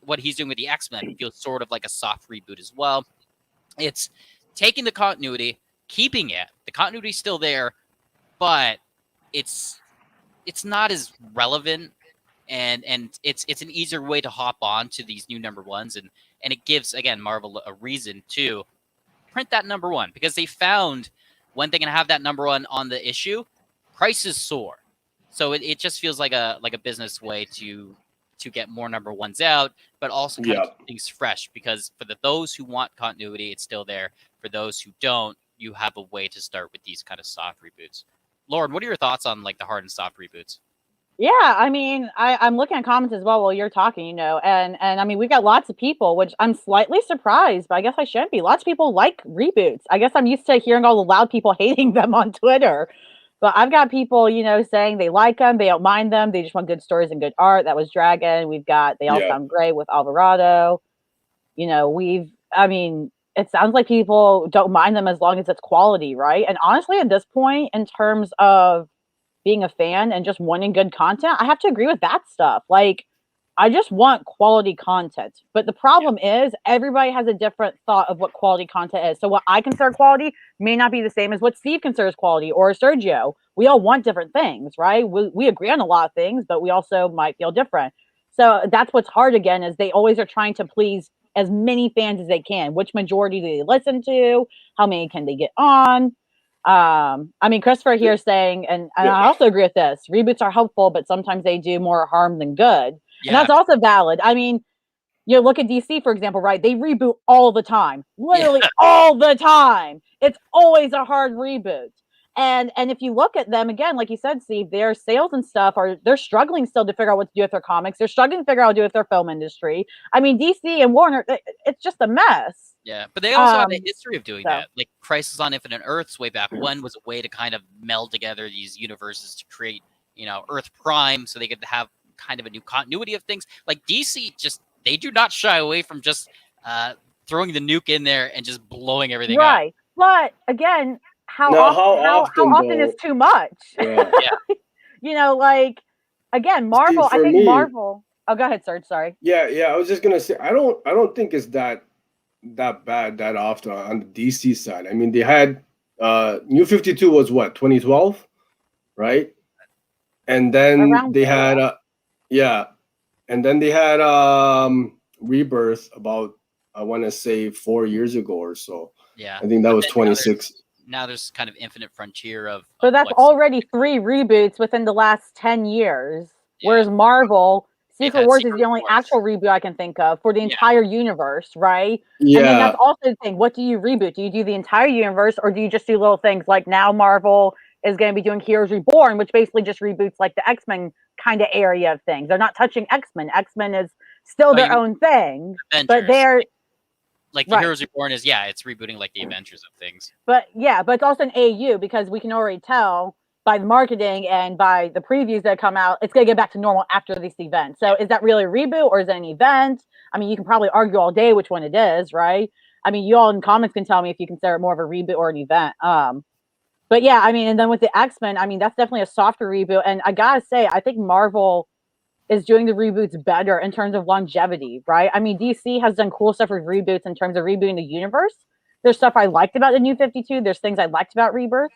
What he's doing with the X-Men feels sort of like a soft reboot as well. It's taking the continuity, keeping it. The continuity's still there, but it's not as relevant, and it's an easier way to hop on to these new number ones, and it gives, again, Marvel a reason to print that number one, because they found when they can have that number one on the issue, prices soar. So it just feels like a business way to get more number ones out, but also kind of keep things fresh, because for those who want continuity, it's still there. For those who don't, you have a way to start with these kind of soft reboots. Lauren, what are your thoughts on like the hard and soft reboots? Yeah, I mean, I'm looking at comments as well while you're talking, and I mean, we've got lots of people, which I'm slightly surprised, but I guess I shouldn't be. Lots of people like reboots. I guess I'm used to hearing all the loud people hating them on Twitter. But I've got people, saying they like them, they don't mind them, they just want good stories and good art. That was Dragon. They all sound great with Alvarado. It sounds like people don't mind them as long as it's quality, right? And honestly, at this point, in terms of being a fan and just wanting good content, I have to agree with that stuff. Like, I just want quality content. But the problem is everybody has a different thought of what quality content is. So what I consider quality may not be the same as what Steve considers quality, or Sergio. We all want different things, right? We agree on a lot of things, but we also might feel different. So that's what's hard, again, is they always are trying to please as many fans as they can. Which majority do they listen to? How many can they get on? Christopher here is saying, and I also agree with this, reboots are helpful, but sometimes they do more harm than good. And that's also valid. I mean, look at DC, for example, right? They reboot all the time, literally all the time. It's always a hard reboot. And if you look at them, again, like you said, Steve, their sales and stuff they're struggling still to figure out what to do with their comics. They're struggling to figure out what to do with their film industry. I mean, DC and Warner, it's just a mess. Yeah, but they also have a history of doing that. Like Crisis on Infinite Earths way back when was a way to kind of meld together these universes to create, Earth Prime, so they could have kind of a new continuity of things. Like DC, they do not shy away from just throwing the nuke in there and just blowing everything up. But again, how often is too much? Yeah. Again, Marvel. Steve, I think me, Marvel. Oh, go ahead, Serge. Sorry. Yeah. I was just gonna say I don't think it's that bad that often on the DC side. I mean, they had New 52 was what, 2012, right? And then they had and then they had Rebirth about, I want to say, 4 years ago or so. Yeah, I think that was 26. Now there's kind of Infinite Frontier of so that's already 3 reboots within the last 10 years. Whereas Marvel, Secret Wars is the only actual reboot I can think of for the entire universe, right? Yeah. And then that's also the thing. What do you reboot? Do you do the entire universe, or do you just do little things like now Marvel is going to be doing Heroes Reborn, which basically just reboots like the X-Men kind of area of things. They're not touching X-Men. X-Men is still their own thing. Avengers. But they're... Like the Heroes Reborn is, it's rebooting like the Avengers of things. But it's also an AU, because we can already tell by the marketing and by the previews that come out, it's going to get back to normal after this event. So is that really a reboot or is it an event? I mean, you can probably argue all day which one it is, right? I mean, you all in comments can tell me if you consider it more of a reboot or an event. But yeah, I mean, and then with the X-Men, I mean, that's definitely a softer reboot. And I gotta say, I think Marvel is doing the reboots better in terms of longevity, right? I mean, DC has done cool stuff with reboots in terms of rebooting the universe. There's stuff I liked about the New 52. There's things I liked about Rebirth.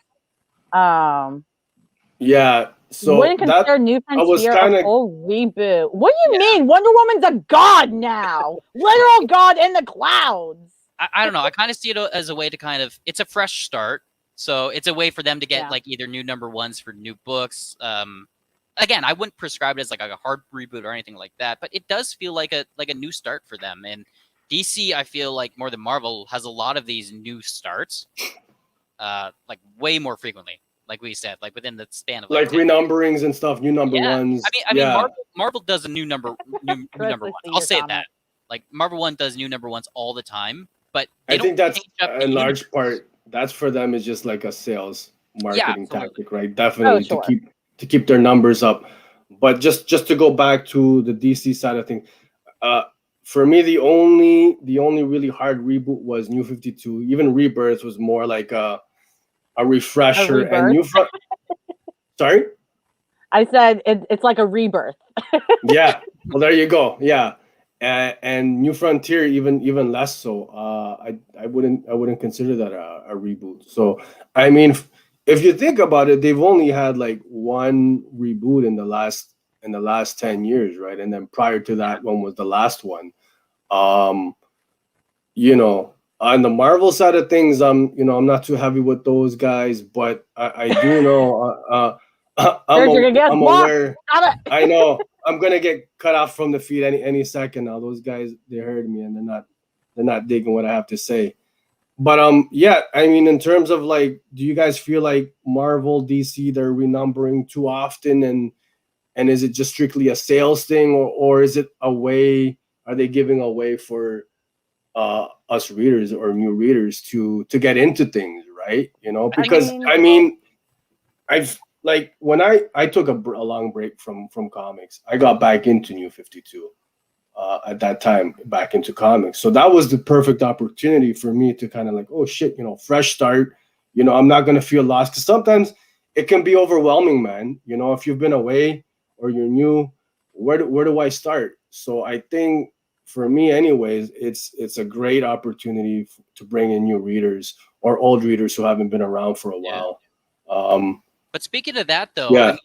Yeah, so Wouldn't that consider New I was Frontier kind a of full reboot. What do you mean? Wonder Woman's a god now. Literal god in the clouds. I don't know. I kind of see it as a way to kind of, it's a fresh start. So it's a way for them to get Yeah. like either new number ones for new books. Again, I wouldn't prescribe it as like a hard reboot or anything like that, but it does feel like a new start for them. And DC, I feel like more than Marvel, has a lot of these new starts, like way more frequently. Like we said, like within the span of like 10 renumberings and stuff, new number Yeah. ones. I mean, yeah, Marvel does a new number Chris, ones. I see I'll your say comment. that. Like Marvel One does new number ones all the time, but they I think don't that's change up the in large universe. part. That's for them is just like a sales marketing absolutely. tactic, right? Definitely sure. to keep their numbers up. But just to go back to the DC side of things, for me the only really hard reboot was New 52. Even Rebirth was more like a refresher and rebirth? new front. Sorry. I said it's like a rebirth. Yeah. Well, there you go. Yeah. And New Frontier even less so. I wouldn't consider that a reboot. So I mean, if you think about it, they've only had like one reboot in the last 10 years, right? And then prior to that one was the last one. You know, on the Marvel side of things, I'm not too heavy with those guys, but I do know I'm aware. I know I'm gonna get cut off from the feed any second now. Those guys, they heard me and they're not digging what I have to say. But yeah, I mean, in terms of like, do you guys feel like Marvel, DC, they're renumbering too often, and is it just strictly a sales thing, or is it a way? Are they giving a way for us readers or new readers to get into things, right? You know, because I mean, I've like when I took a long break from comics, I got back into New 52 at that time, back into comics. So that was the perfect opportunity for me to kind of like, oh shit, fresh start. I'm not gonna feel lost, because sometimes it can be overwhelming, man. If you've been away or you're new, where do I start? So I think for me, anyways, it's a great opportunity to bring in new readers or old readers who haven't been around for a while. But speaking of that, though, Yeah.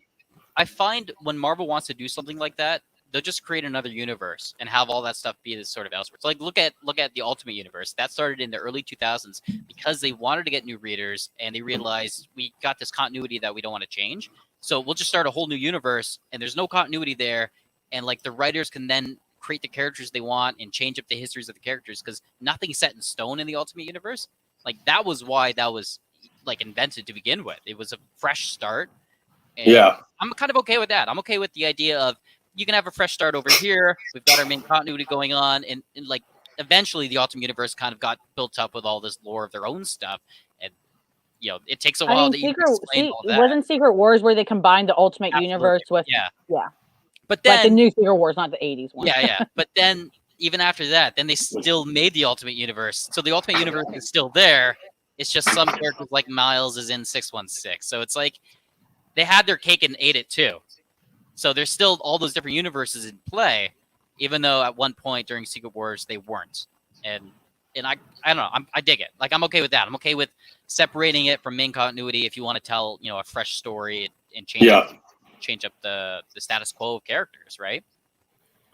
I find when Marvel wants to do something like that, they'll just create another universe and have all that stuff be this sort of elsewhere. So like look at the Ultimate Universe. That started in the early 2000s because they wanted to get new readers and they realized we got this continuity that we don't want to change. So we'll just start a whole new universe and there's no continuity there, and like the writers can then create the characters they want and change up the histories of the characters because nothing's set in stone in the Ultimate Universe. Like that was why that was like invented to begin with. It was a fresh start. And Yeah. I'm kind of okay with that. I'm okay with the idea of you can have a fresh start over here. We've got our main continuity going on, and like eventually the Ultimate Universe kind of got built up with all this lore of their own stuff, and it takes a while to even explain all that. Wasn't Secret Wars where they combined the Ultimate Universe with but then like the new Secret Wars, not the 80s one. Yeah. But then even after that, then they still made the Ultimate Universe, so the Ultimate Universe is still there. It's just some characters like Miles is in 616, so it's like they had their cake and ate it too. So there's still all those different universes in play, even though at one point during Secret Wars they weren't. And I don't know. I dig it. Like I'm okay with that. I'm okay with separating it from main continuity if you want to tell a fresh story and change up the status quo of characters, right?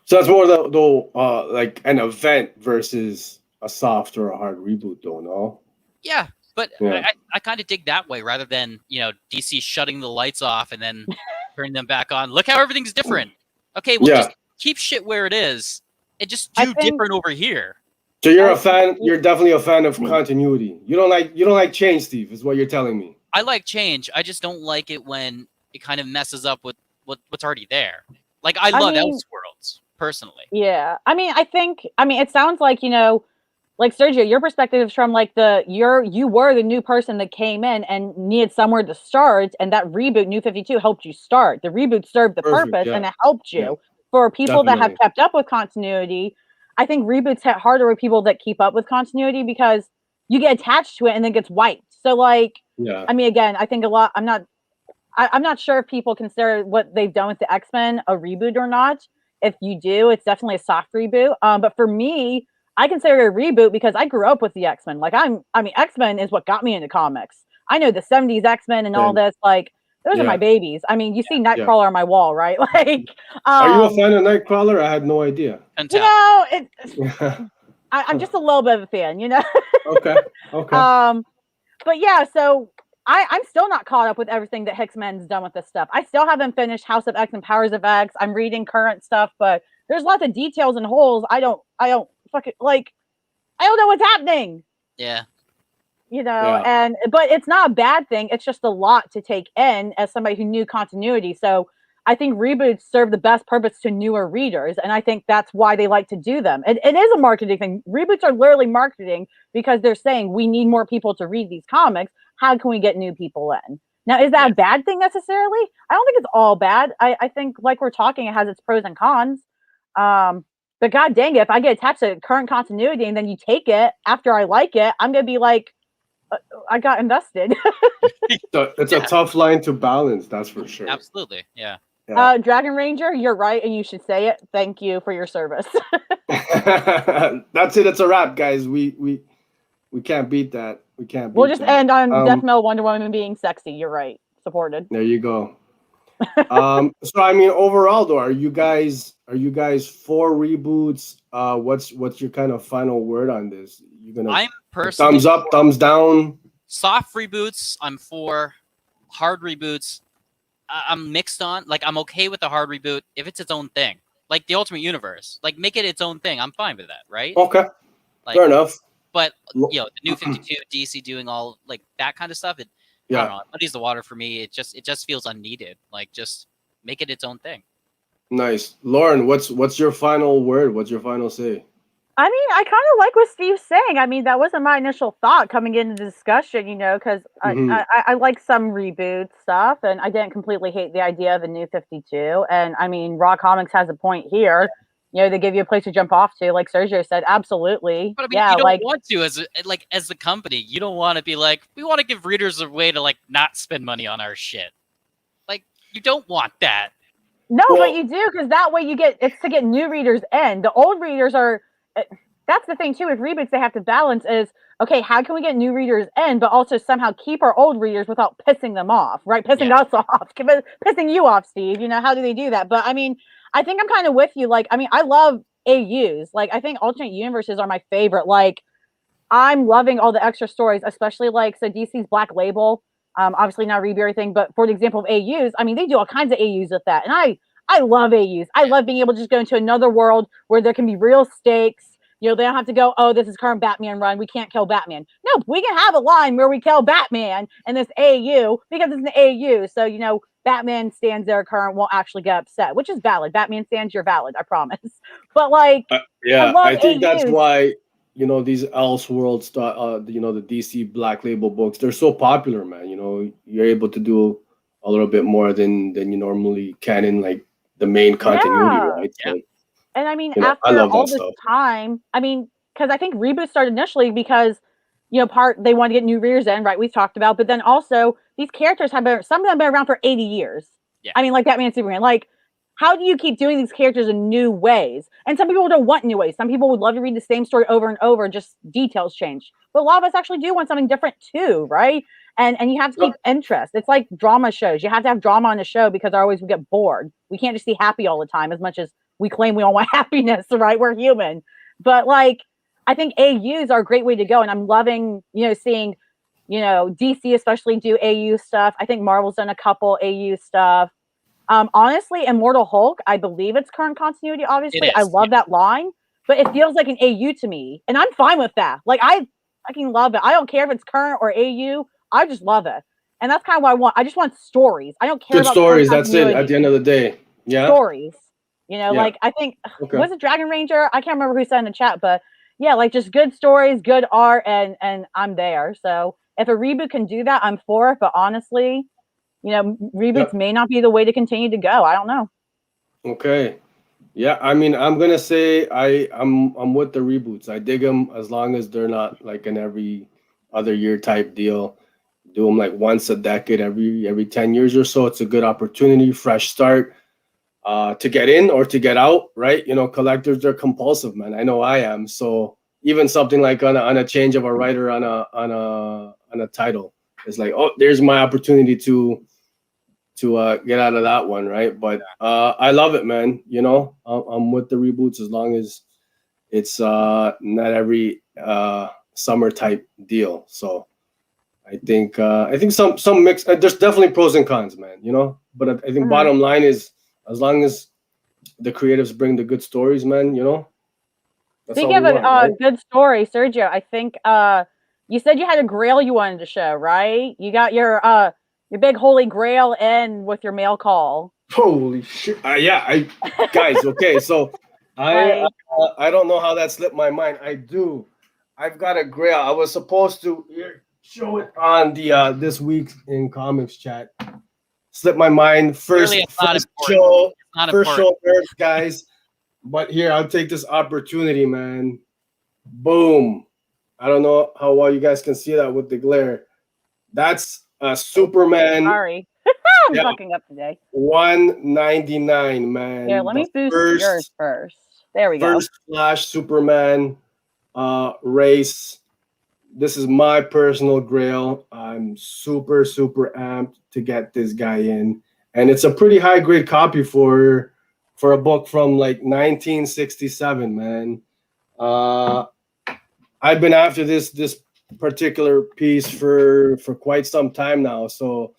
So that's more though like an event versus a soft or a hard reboot, though. No. Yeah, but I kind of dig that way rather than DC shutting the lights off and then turning them back on. Look how everything's different. Okay, well just keep shit where it is and just do different over here. So you're a fan. You're definitely a fan of continuity. You don't like change, Steve. Is what you're telling me. I like change. I just don't like it when it kind of messes up with what's already there. Like I love Elseworlds personally. Yeah, I mean, it sounds like like Sergio, your perspective is from like you were the new person that came in and needed somewhere to start, and that reboot, New 52, helped you start. The reboot served the Perfect. purpose, Yeah. and it helped you. Yeah. For people that have Definitely. kept up with continuity, I think reboots hit harder with people that keep up with continuity because you get attached to it and then it gets wiped. So like, Yeah. I mean, again, I think a lot. I'm not sure if people consider what they've done with the X-Men a reboot or not. If you do, it's definitely a soft reboot. But for me, I consider it a reboot because I grew up with the X-Men. Like I mean, X-Men is what got me into comics. I know the 70s X-Men and all Same. this. Like those are my Yeah. babies. I mean, you see Yeah. Nightcrawler on my wall, right? Like, Are you a fan of Nightcrawler? I had no idea. Couldn't you tell. know, I'm just a little bit of a fan, you know. Okay. Okay. But yeah, so I'm still not caught up with everything that Hickman's done with this stuff. I still haven't finished House of X and Powers of X. I'm reading current stuff, but there's lots of details and holes. I don't fucking like. I don't know what's happening. Yeah. You know, Yeah. but it's not a bad thing. It's just a lot to take in as somebody who knew continuity. So I think reboots serve the best purpose to newer readers, and I think that's why they like to do them. It is a marketing thing. Reboots are literally marketing because they're saying we need more people to read these comics. How can we get new people in? Now, is that a bad thing necessarily? I don't think it's all bad. I think, like we're talking, it has its pros and cons. But god dang it, if I get attached to current continuity and then you take it after I like it, I'm gonna be like, I got invested. So it's a tough line to balance, that's for sure. Absolutely. Yeah. Dragon Ranger, you're right, and you should say it. Thank you for your service. That's it. It's a wrap, guys. We can't beat that. We can't beat We'll just that. end on Death Metal Wonder Woman being sexy. You're right. Supported. There you go. So I mean, overall though, are you guys for reboots? What's your kind of final word on this? You gonna I'm personally thumbs up, thumbs down? Soft reboots, I'm for. Hard reboots, I'm mixed on. Like, I'm okay with the hard reboot if it's its own thing. Like the Ultimate Universe, like make it its own thing. I'm fine with that, right? Okay, like, fair enough. But the New 52, DC doing all like that kind of stuff, I don't know, it muddies the water for me. It just feels unneeded. Like, just make it its own thing. Nice, Lauren. What's your final word? What's your final say? I mean, I kind of like what Steve's saying. I mean, that wasn't my initial thought coming into the discussion, you know, because I like some reboot stuff, and I didn't completely hate the idea of the New 52. And I mean, Raw Comics has a point here. You know, they give you a place to jump off to, like Sergio said. Absolutely, but I mean, you don't want to as the company. You don't want to be like, we want to give readers a way to like not spend money on our shit. Like, you don't want that. No, but you do, because that way it's to get new readers in. The old readers are. That's the thing too. With reboots, they have to balance is, okay, how can we get new readers in, but also somehow keep our old readers without pissing them off, right? Pissing us off, pissing you off, Steve. You know, how do they do that? But I mean, I think I'm kind of with you. Like, I mean, I love AUs. Like, I think alternate universes are my favorite. Like, I'm loving all the extra stories, especially like, so DC's Black Label, obviously not Rebirth or anything, but for the example of AUs, I mean, they do all kinds of AUs with that. And I love AUs. I love being able to just go into another world where there can be real stakes. You know, they don't have to go, oh, this is current Batman run. We can't kill Batman. No, we can have a line where we kill Batman in this AU because it's an AU. So, you know, Batman stands there current won't actually get upset, which is valid. Batman stands, you're valid, I promise. But like, I think AUs. that's why, you know, these Elseworld stuff, you know, the DC Black Label books, they're so popular, man. You know, you're able to do a little bit more than you normally can in like the main continuity, right? So, and I mean, you know, after all this time, I mean, because I think Reboot started initially because, you know, they want to get new readers in, right? We've talked about, but then also these characters some of them have been around for 80 years. Yeah. I mean, like Batman and Superman. Like, how do you keep doing these characters in new ways? And some people don't want new ways. Some people would love to read the same story over and over, just details change. But a lot of us actually do want something different too, right? And you have to keep interest. It's like drama shows. You have to have drama on the show because otherwise we get bored. We can't just see happy all the time as much as we claim we all want happiness, right? We're human. But like, I think AUs are a great way to go. And I'm loving, you know, seeing, you know, DC especially do AU stuff. I think Marvel's done a couple AU stuff. Honestly, Immortal Hulk, I believe it's current continuity, obviously. I love that line, but it feels like an AU to me. And I'm fine with that. Like, I fucking love it. I don't care if it's current or AU. I just love it. And that's kind of what I want. I just want stories. I don't care about stories. That's it at the end of the day. Yeah. Stories. You know, like I think, was it Dragon Ranger? I can't remember who said in the chat, but Yeah, like just good stories, good art, and I'm there. So if a reboot can do that, I'm for it. But honestly, reboots Yep. may not be the way to continue to go. I don't know. Okay. Yeah, I mean, I'm gonna say I'm with the reboots. I dig them as long as they're not like an every other year type deal. Do them like once a decade, every 10 years or so. It's a good opportunity, fresh start, to get in or to get out, right? Collectors are compulsive, man. I know I am. So even something like on a change of a writer on a title is like, oh, there's my opportunity to get out of that one, right? But I love it, man. I'm with the reboots as long as it's not every summer type deal. So I think some mix. There's definitely pros and cons, man. But I think Mhm. bottom line is as long as the creatives bring the good stories, man. That's all Speaking we of want, right? good story, Sergio, I think you said you had a grail you wanted to show, right? You got your big holy grail in with your mail call. Holy shit! Yeah, guys. Okay, so I Like, I don't know how that slipped my mind. I do. I've got a grail. I was supposed to show it on the this week in comics chat. Slipped my mind. Clearly, First it's not first important. show, It's not first important. show, nerds, guys. But here, I'll take this opportunity, man. Boom. I don't know how well you guys can see that with the glare. That's a Superman. sorry. I'm Yeah, fucking up today. 199, Here, man. let The me boost yours first first. There we go. first Flash Superman race. This is my personal grail. I'm super super amped to get this guy in, and it's a pretty high grade copy for a book from like 1967, man. Uh, I've been after this particular piece for quite some time now, so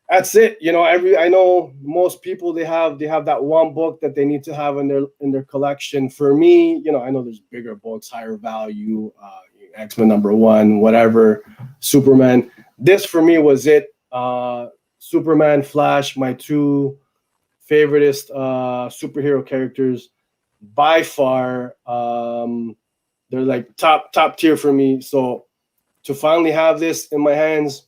that's it. I know most people they have that one book that they need to have in their collection. For me, I know there's bigger books, higher value, X-Men #1, whatever, Superman. This for me was it. Superman, Flash, my two favoriteest superhero characters by far. They're like top tier for me. So to finally have this in my hands,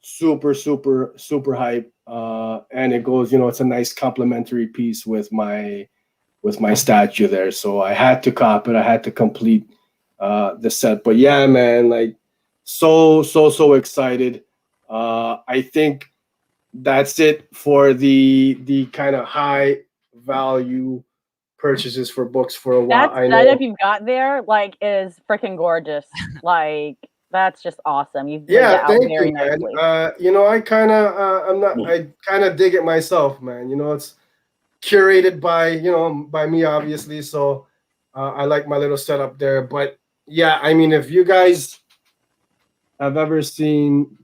super super super hype, and it goes, it's a nice complementary piece with my statue there, so I had to cop it. I had to complete the set. But yeah, man, like so excited. I think that's it for the kind of high value purchases for books for a while. That I setup know. you've got there, like, is freaking gorgeous. Like, that's just awesome. You've laid Yeah, that out thank you, very man. nicely. I kind of dig it myself, man. It's curated by me, obviously. So I like my little setup there. But yeah, I mean, if you guys have ever seen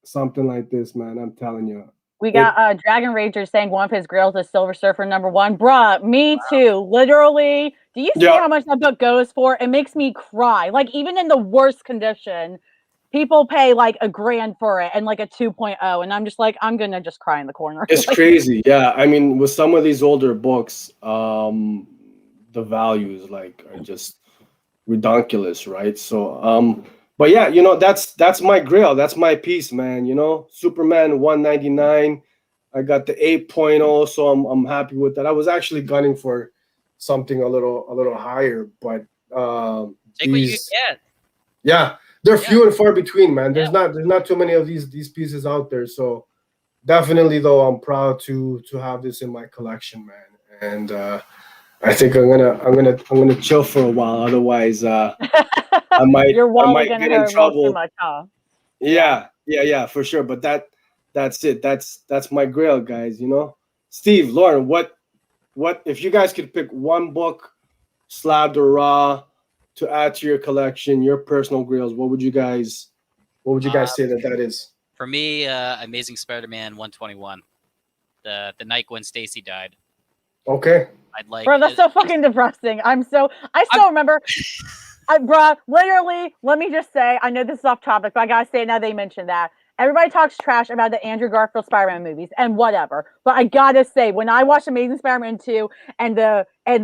something like this, man, I'm telling you, We it. got Dragon Rager saying one of his grails is Silver Surfer #1. Bruh, me too. Literally. Do you see Yeah, how much that book goes for? It makes me cry. Like, even in the worst condition, people pay like $1,000 for it and like a 2.0. And I'm just like, I'm gonna just cry in the corner. it's Like, crazy. Yeah, I mean, with some of these older books, the values like are just redonkulous, right? So, but yeah, that's my grail. That's my piece, man. Superman 199. I got the 8.0, so I'm happy with that. I was actually gunning for something a little higher, but Take what you these, get. yeah, they're Yeah. few and far between, man. Yeah. There's not too many of these pieces out there. So definitely, though, I'm proud to have this in my collection, man. And I think I'm gonna chill for a while. Otherwise, I might your I wallet might gonna get in hurt a little too trouble. much, huh? Yeah. Yeah, for sure. But that's it. That's my grail, guys. Steve, Lauren, what if you guys could pick one book, slabbed or raw, to add to your collection, your personal grails? What would you guys say that is? For me, Amazing Spider-Man 121. The night Gwen Stacy died. Okay. I'd like. Bro, that's so fucking depressing. I still remember. Bruh, literally, let me just say, I know this is off topic, but I gotta say it now they mentioned that. everybody talks trash about the Andrew Garfield Spider-Man movies and whatever. But I gotta say, when I watched Amazing Spider-Man 2 and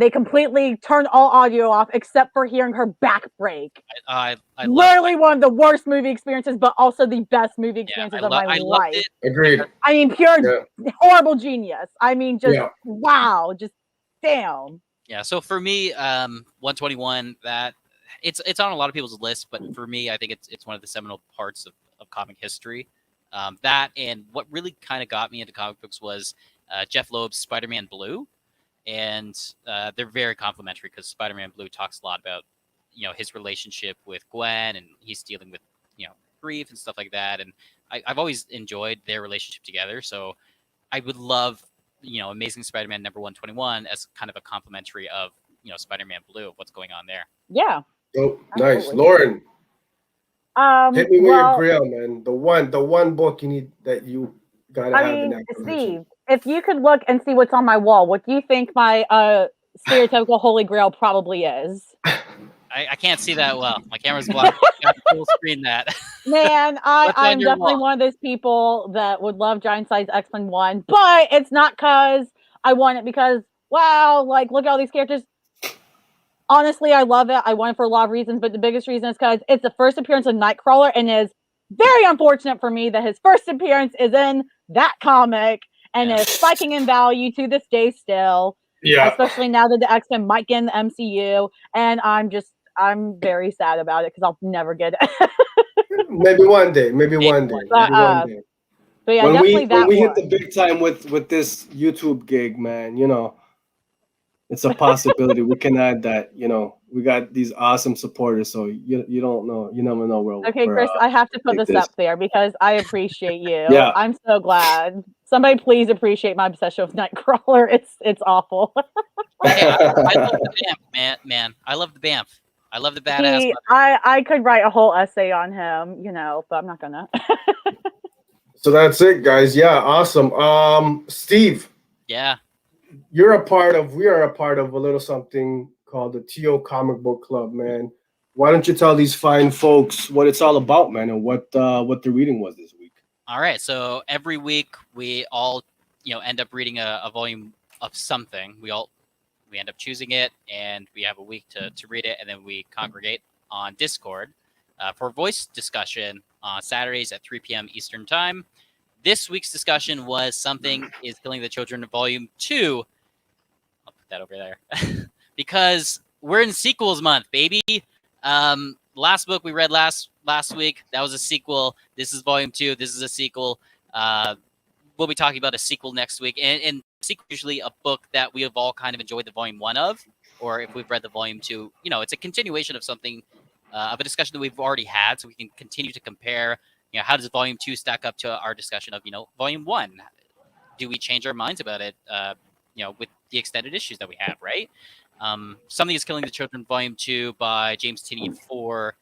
they completely turned all audio off except for hearing her back break. I Literally one of the worst movie experiences, but also the best movie experiences of my I loved life. it. Agreed. I mean, pure Yeah. horrible genius. I mean, just Yeah. wow, just damn. Yeah. So for me, 121, that it's on a lot of people's list, but for me, I think it's one of the seminal parts of comic history. That and what really kind of got me into comic books was Jeff Loeb's Spider-Man Blue, and they're very complimentary because Spider-Man Blue talks a lot about his relationship with Gwen, and he's dealing with grief and stuff like that. And I've always enjoyed their relationship together. So I would love Amazing Spider-Man number 121 as kind of a complimentary of Spider-Man Blue, what's going on there. Yeah. Oh, nice, Absolutely. Lauren. Hit me with your Well, grail, man. The one book you need that you gotta I have in mean, that collection. Steve, if you could look and see what's on my wall, what do you think my stereotypical holy grail probably is? I can't see that well. My camera's blocked. Got to full screen that. Man, What's on I'm your definitely wall? one of those people that would love giant size X-Men 1, but it's not because I want it because, wow, like, look at all these characters. Honestly, I love it. I want it for a lot of reasons, but the biggest reason is because it's the first appearance of Nightcrawler, and is very unfortunate for me that his first appearance is in that comic and is spiking in value to this day still. Yeah. Especially now that the X-Men might get in the MCU, and I'm very sad about it because I'll never get it. Maybe one day. Maybe one day. But, Maybe one day. But yeah, When definitely we that hit one. the big time with this YouTube gig, man, it's a possibility. We can add that. We got these awesome supporters, so you don't know, you never know where. Okay, Chris, I have to put like this up there because I appreciate you. Yeah. I'm so glad. Somebody please appreciate my obsession with Nightcrawler. It's awful. Hey, I love the Bamf, man. I love the Bamf. I love the badass. I could write a whole essay on him, but I'm not gonna. So that's it, guys. Yeah, awesome. Steve. Yeah. We are a part of a little something called the TO Comic Book Club, man. Why don't you tell these fine folks what it's all about, man, and what the reading was this week? All right. So every week we all, end up reading a volume of something. We end up choosing it, and we have a week to read it, and then we congregate on Discord for voice discussion on Saturdays at 3 p.m. Eastern Time. This week's discussion was Something is Killing the Children, Volume 2. I'll put that over there. Because we're in sequels month, baby. Last book we read last week, that was a sequel. This is Volume 2. This is a sequel. We'll be talking about a sequel next week. And sequel usually a book that we have all kind of enjoyed the Volume 1 of, or if we've read the Volume 2, it's a continuation of something, of a discussion that we've already had, so we can continue to compare. How does Volume 2 stack up to our discussion of, Volume 1? Do we change our minds about it, with the extended issues that we have, right? Something is Killing the Children, Volume 2 by James Tynion for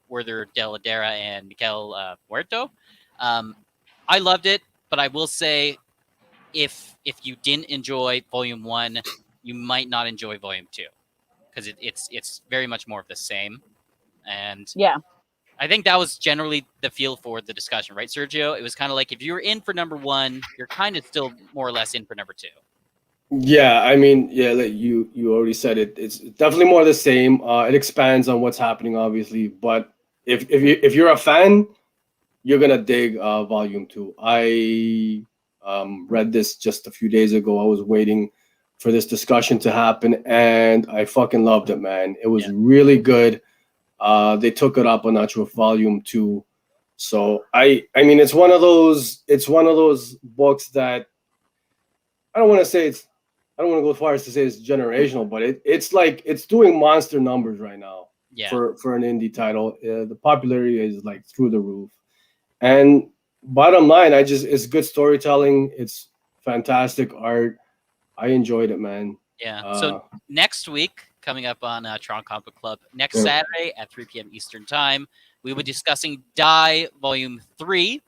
Werther Dell'Edera and Mikel Muerto. I loved it, but I will say if you didn't enjoy Volume 1, you might not enjoy Volume 2 because it's very much more of the same. And yeah. I think that was generally the feel for the discussion, right, Sergio? It was kind of like if you were in for number 1, you're kind of still more or less in for number 2. Yeah, I mean, yeah, like you already said it. It's definitely more the same. It expands on what's happening, obviously. But if you're a fan, you're gonna dig Volume 2. I read this just a few days ago. I was waiting for this discussion to happen, and I fucking loved it, man. It was really good. They took it up a notch with Volume 2. So I mean, it's one of those books that I don't want to go as far as to say it's generational, but it's like it's doing monster numbers right now for an indie title. The popularity is like through the roof. And bottom line, it's good storytelling. It's fantastic art. I enjoyed it, man. Yeah. So next week, coming up on Toronto Comic Book Club, next Saturday at 3 p.m. Eastern Time, we will be discussing Die Volume 3.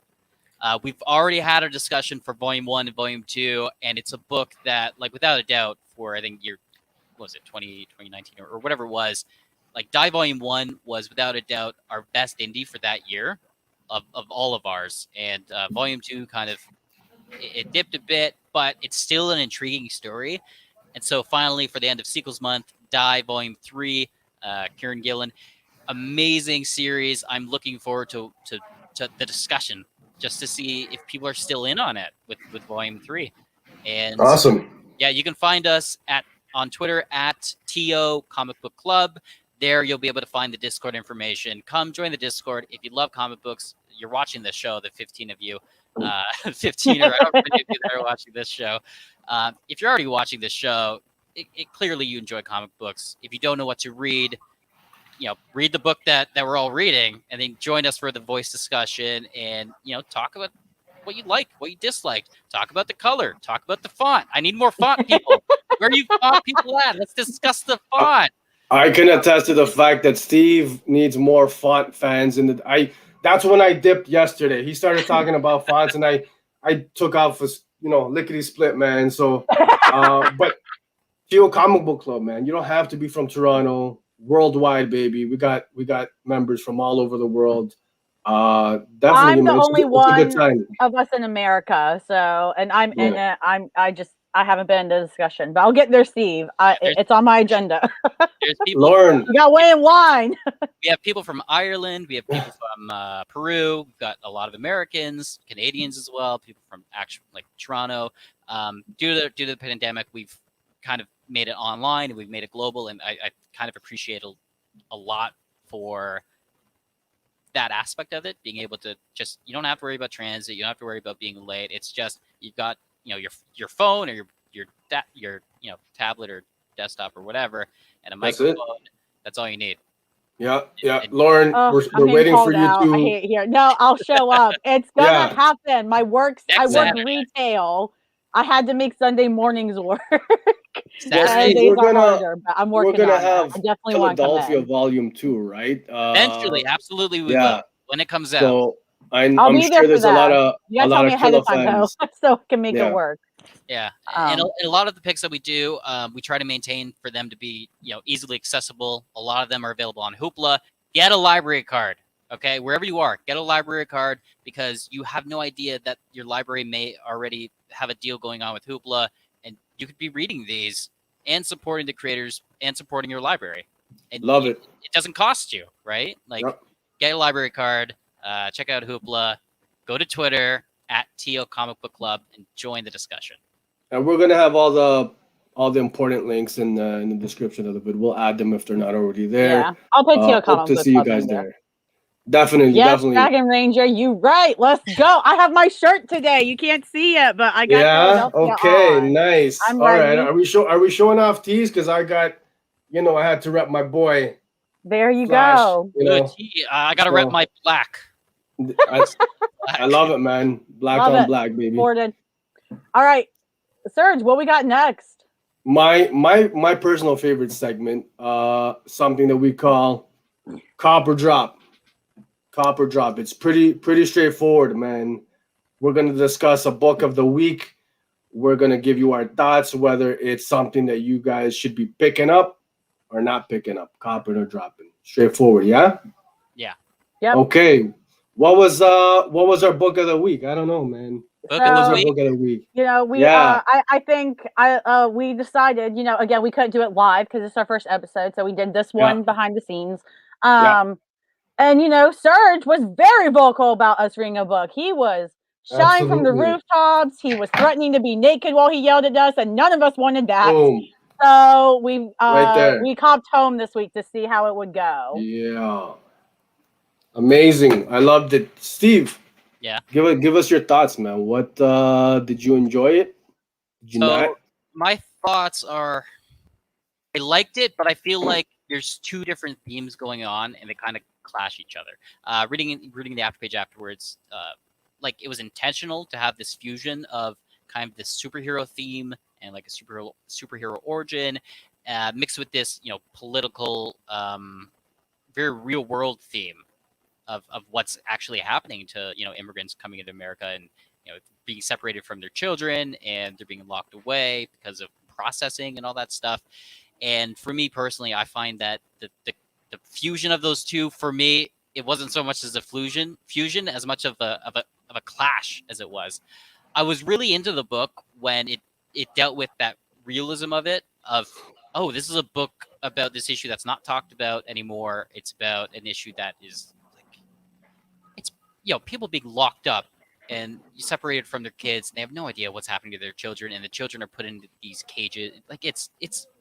We've already had a discussion for Volume 1 and Volume 2, and it's a book that, like, without a doubt, for I think 2019 or whatever it was, like Die Volume 1 was without a doubt our best indie for that year. of all of ours. And volume 2 kind of it dipped a bit, but it's still an intriguing story. And so finally, for the end of sequels month, Die Volume 3, Kieran Gillen, amazing series. I'm looking forward to the discussion just to see if people are still in on it with Volume 3. And Awesome. yeah, you can find us on Twitter at TO Comic Book Club. There you'll be able to find the Discord information. Come join the Discord. If you love comic books, you're watching this show, the 15 of you. 15 or however many of you that are watching this show. If you're already watching this show, it clearly you enjoy comic books. If you don't know what to read, read the book that we're all reading, and then join us for the voice discussion and, talk about what you like, what you dislike. Talk about the color. Talk about the font. I need more font people. Where are you font people at? Let's discuss the font. I can attest to the fact that Steve needs more font fans. That's when I dipped yesterday. He started talking about fonts, and I took off for lickety split, man. So, but Geo Comic Book Club, man, you don't have to be from Toronto. Worldwide, baby. We got members from all over the world. Definitely, I'm the only one it's a good time. of us in America, so I'm in it. I haven't been in the discussion, but I'll get there, Steve. It's on my agenda. There's people. Lauren, We got Way and Wine. We have people from Ireland. We have people from Peru. We've got a lot of Americans, Canadians as well. People from like Toronto. Due to the pandemic, we've kind of made it online and we've made it global, and I kind of appreciate a lot for that aspect of it, being able to just, you don't have to worry about transit, you don't have to worry about being late. It's just you've got your phone or your tablet or desktop or whatever, and a microphone. That's all you need. Yeah. Lauren, we're waiting for you to. I hate it here. No, I'll show up. It's gonna happen. I work retail. I had to make Sunday mornings work. Saturdays are harder, but I'm working on it. I definitely want to come Philadelphia Volume 2, right? Eventually, absolutely, we will when it comes out. So I'm be sure there there's for a lot of ahead of time, fans. though, so it can make it work. Yeah, and a lot of the picks that we do, we try to maintain for them to be easily accessible. A lot of them are available on Hoopla. Get a library card, okay? Wherever you are, get a library card, because you have no idea that your library may already have a deal going on with Hoopla, and you could be reading these and supporting the creators and supporting your library. And Love it. It doesn't cost you, right? Like, get a library card, check out Hoopla, go to Twitter at TO Comic Book Club, and join the discussion. And we're gonna have all the important links in the description of the video. We'll add them if they're not already there. Yeah, I'll put TO Comic Book Club. Hope to see you guys there. Definitely. Dragon Ranger, you right. Let's go. I have my shirt today. You can't see it, but I got okay, on. Nice. I'm all ready. Right. Are we showing off tees? Because I got, I had to rep my boy. There you Flash, go. I got to rep my black. I love it, man. Black on black, baby. Supported. All right, Serge, what we got next? My personal favorite segment, something that we call Copper Drop. Copper Drop. It's pretty straightforward, man. We're going to discuss a book of the week. We're going to give you our thoughts, whether it's something that you guys should be picking up or not picking up. Copper or dropping. Straightforward, yeah? Yeah. Yep. Okay. What was our book of the week? I don't know, man. Book of the week. I think we decided, again, we couldn't do it live because it's our first episode, so we did this one behind the scenes. And, Serge was very vocal about us reading a book. He was shouting from the rooftops. He was threatening to be naked while he yelled at us, and none of us wanted that. Boom. So we copped home this week to see how it would go. Yeah. Amazing. I loved it. Steve. Yeah. Give us your thoughts, man. What did you enjoy it? Did you not? My thoughts are, I liked it, but I feel like there's two different themes going on, and they kind of clash each other. Reading the afterpage afterwards, like, it was intentional to have this fusion of kind of this superhero theme and like a superhero origin, mixed with this political, very real world theme of what's actually happening to immigrants coming into America and being separated from their children, and they're being locked away because of processing and all that stuff. And for me personally, I find that the fusion of those two, for me, it wasn't so much as a fusion as much of a clash as it was. I was really into the book when it dealt with that realism of it, of, oh, this is a book about this issue that's not talked about anymore. It's about an issue that is like, it's, people being locked up and separated from their kids, and they have no idea what's happening to their children, and the children are put into these cages. Like, it's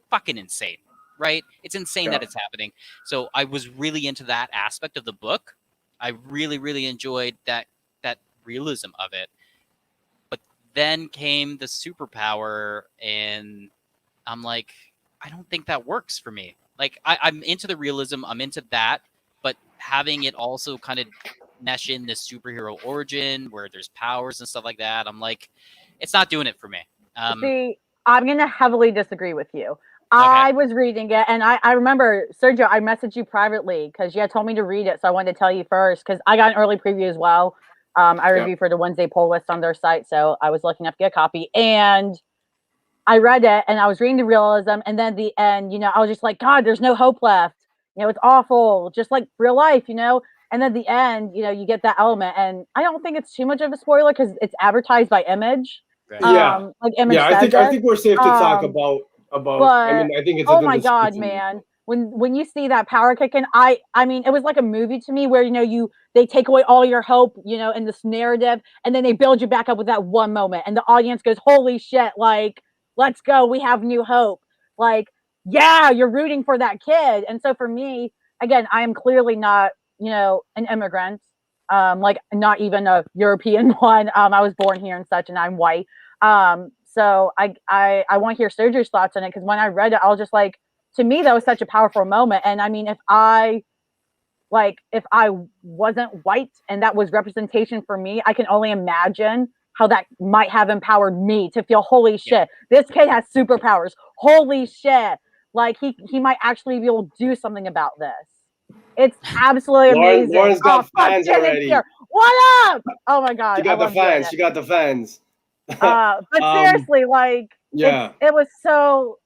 fucking insane, right? It's insane that it's happening. So I was really into that aspect of the book. I really, really enjoyed that realism of it. But then came the superpower, and I'm like, I don't think that works for me. Like, I'm into the realism, I'm into that, but having it also kind of mesh in this superhero origin where there's powers and stuff like that, I'm like, it's not doing it for me. See, I'm going to heavily disagree with you. I was reading it, and I remember, Sergio, I messaged you privately because you had told me to read it, so I wanted to tell you first because I got an early preview as well. I reviewed for the Wednesday poll list on their site, so I was lucky enough to get a copy. And I read it, and I was reading the realism, and then the end, I was just like, God, there's no hope left. It's awful, just like real life, And then the end, you get that element, and I don't think it's too much of a spoiler because it's advertised by Image. Yeah, like Image I think we're safe to talk about. But, I think it's. Oh my God, man! When you see that power kicking, I mean, it was like a movie to me where they take away all your hope, in this narrative, and then they build you back up with that one moment, and the audience goes, "Holy shit! Like, let's go! We have new hope!" Like, yeah, you're rooting for that kid, and so for me, again, I am clearly not, an immigrant, like not even a European one. I was born here and such, and I'm white. So I want to hear Sergio's thoughts on it, because when I read it, I was just like, to me, that was such a powerful moment. And I mean, if I wasn't white and that was representation for me, I can only imagine how that might have empowered me to feel, holy shit, this kid has superpowers. Holy shit. Like he might actually be able to do something about this. It's absolutely amazing. Lauren's got fans already. What up? Oh my God. She got the fans. She got the fans. But seriously, like, it was so,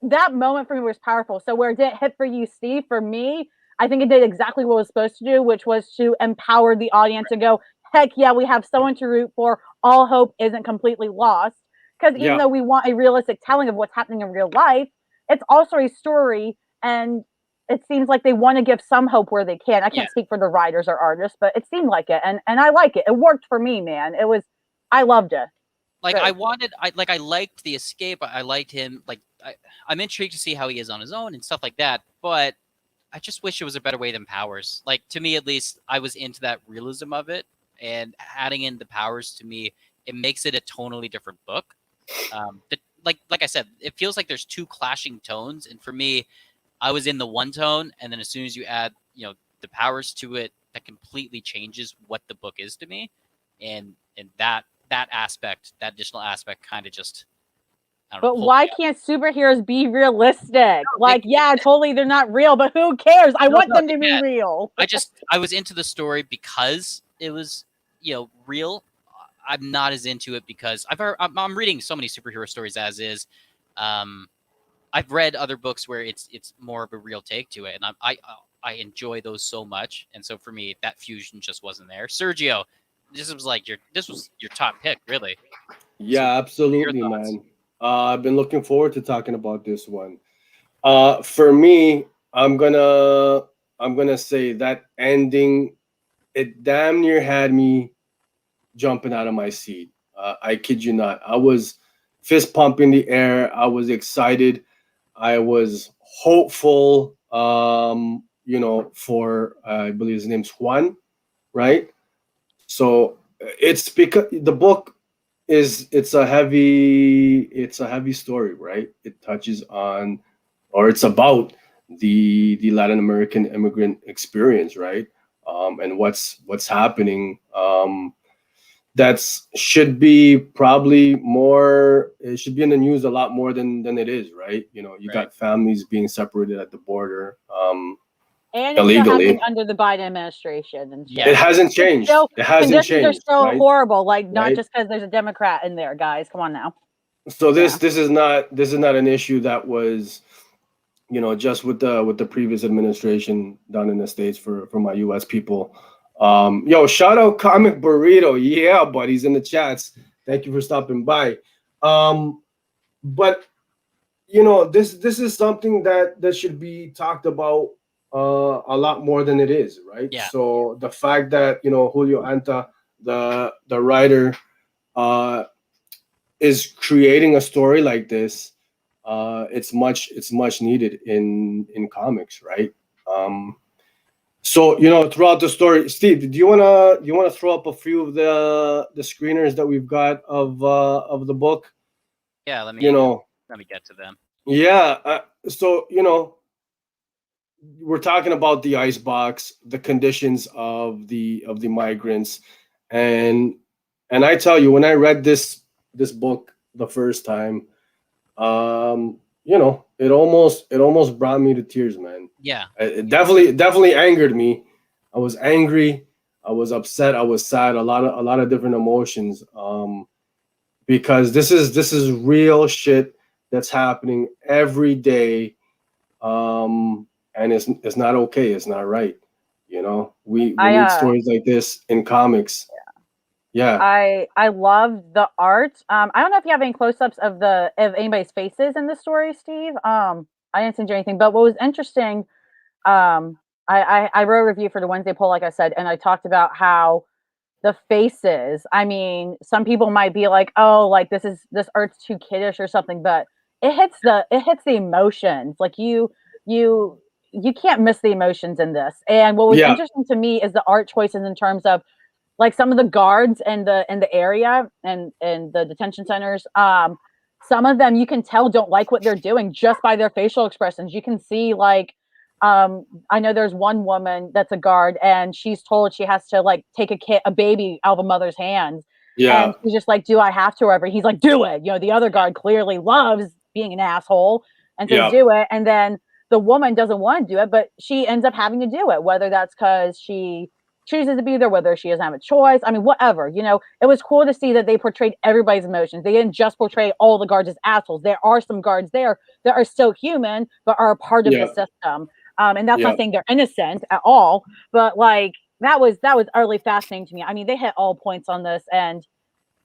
that moment for me was powerful. So where did it hit for you, Steve? For me, I think it did exactly what it was supposed to do, which was to empower the audience to go, heck yeah, we have someone to root for. All hope isn't completely lost. Because even though we want a realistic telling of what's happening in real life, it's also a story, and it seems like they want to give some hope where they can. I can't speak for the writers or artists, but it seemed like it, and I like it. It worked for me, man. I loved it. Like, I liked the escape. I liked him. Like, I'm intrigued to see how he is on his own and stuff like that. But I just wish it was a better way than Powers. Like, to me, at least, I was into that realism of it. And adding in the Powers, to me, it makes it a tonally different book. But like I said, it feels like there's two clashing tones. And for me, I was in the one tone. And then as soon as you add, the Powers to it, that completely changes what the book is to me. And that aspect, that additional aspect, kind of just. But why can't superheroes be realistic? Like, totally, they're not real, but who cares? I want them to be real. I was into the story because it was, real. I'm not as into it because I'm reading so many superhero stories as is. I've read other books where it's more of a real take to it, and I enjoy those so much. And so for me, that fusion just wasn't there. Sergio, this was your top pick, really. Yeah, so absolutely, man. I've been looking forward to talking about this one. For me, I'm gonna say that ending, it damn near had me jumping out of my seat. I kid you not. I was fist pumping the air. I was excited. I was hopeful. For I believe his name's Juan, right? So it's because the book it's a heavy story, right? It touches on, or it's about the Latin American immigrant experience, right? And what's happening. Should be probably more. It should be in the news a lot more than it is, right? You got families being separated at the border. And it's illegally under the Biden administration, and it hasn't changed. It hasn't changed. Conditions are still horrible. Like, not just because there's a Democrat in there, guys. Come on now. So this is not an issue that was just with the previous administration down in the States for my US people. Yo, shout out Comic Burrito. Yeah, buddies in the chats. Thank you for stopping by. But this is something that should be talked about a lot more than it is, right? Yeah. So the fact that Julio Anta, the writer, uh, is creating a story like this, it's much needed in comics, right? So throughout the story, Steve, do you wanna throw up a few of the screeners that we've got of the book? Yeah, let You me know, get to them. yeah. So we're talking about the ice box, the conditions of the migrants, and I tell you, when I read this book the first time, it almost brought me to tears, man. Yeah. It definitely angered me. I was angry. I was upset. I was sad. A lot of different emotions. Because this is real shit that's happening every day. And it's not okay. It's not right. We need I stories like this in comics. Yeah. I love the art. I don't know if you have any close-ups of anybody's faces in the story, Steve. I didn't send you anything, but what was interesting, I wrote a review for the Wednesday poll, like I said, and I talked about how the faces. I mean, some people might be like, "Oh, like this art's too kiddish or something," but it hits the emotions. Like you can't miss the emotions in this. And what was Yeah. interesting to me is the art choices in terms of like some of the guards in the area and the detention centers. Some of them you can tell don't like what they're doing just by their facial expressions. You can see like I know there's one woman that's a guard and she's told she has to like take a baby out of a mother's hands. Yeah. And she's just like, do I have to? Or whatever. He's like, do it. The other guard clearly loves being an asshole and says, Yeah. do it. And then the woman doesn't want to do it, but she ends up having to do it, whether that's because she chooses to be there, whether she doesn't have a choice. I mean, whatever. It was cool to see that they portrayed everybody's emotions. They didn't just portray all the guards as assholes. There are some guards there that are still human, but are a part of the Yeah. system. And that's Yeah. not saying they're innocent at all, but like that was utterly fascinating to me. I mean, they hit all points on this, and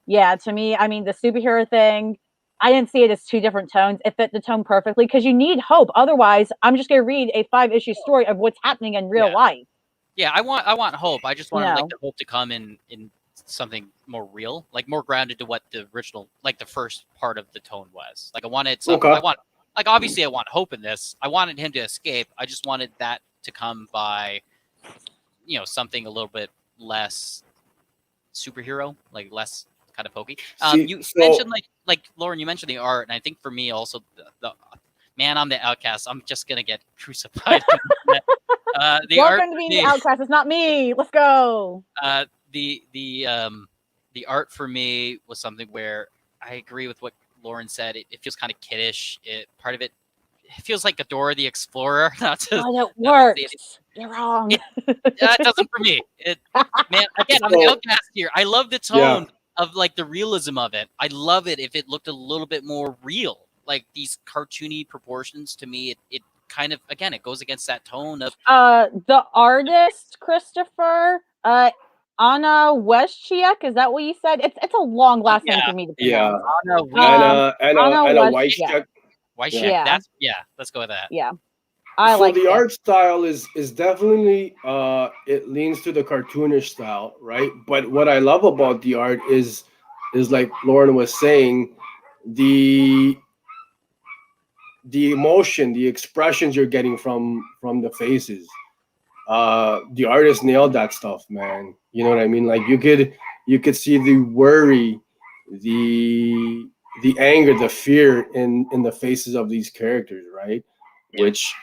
yeah, to me, I mean, the superhero thing, I didn't see it as two different tones. It fit the tone perfectly because you need hope. Otherwise, I'm just gonna read a 5-issue story of what's happening in real Yeah. life. Yeah, I want hope. I just wanted like No. the hope to come in something more real, like more grounded to what the original, like the first part of the tone was. Like I wanted something. Okay. I want, like obviously I want hope in this. I wanted him to escape. I just wanted that to come by, something a little bit less superhero, like less kind of pokey. You mentioned like Lauren, you mentioned the art, and I think for me also the man, I'm the outcast. I'm just gonna get crucified. The art Welcome to being the outcast. It's not me. Let's go. The art for me was something where I agree with what Lauren said. It feels kind of kiddish. Part of it feels like a Dora the Explorer. Oh, that works. You're wrong. That doesn't for me. Man, again, I'm an outcast here. I love the tone of like the realism of it. I love it if it looked a little bit more real. Like these cartoony proportions to me, it kind of, again, it goes against that tone of the artist Christopher Anna Weschek, is that what you said? It's a long last name for me to pronounce. Anna Weschek. Yeah. Let's go with that. Yeah. So the art style is definitely it leans to the cartoonish style, right? But what I love about the art is like Lauren was saying, the emotion, the expressions you're getting from the faces. The artist nailed that stuff, man. You know what I mean? Like you could see the worry, the anger, the fear in the faces of these characters, right? Yeah. Which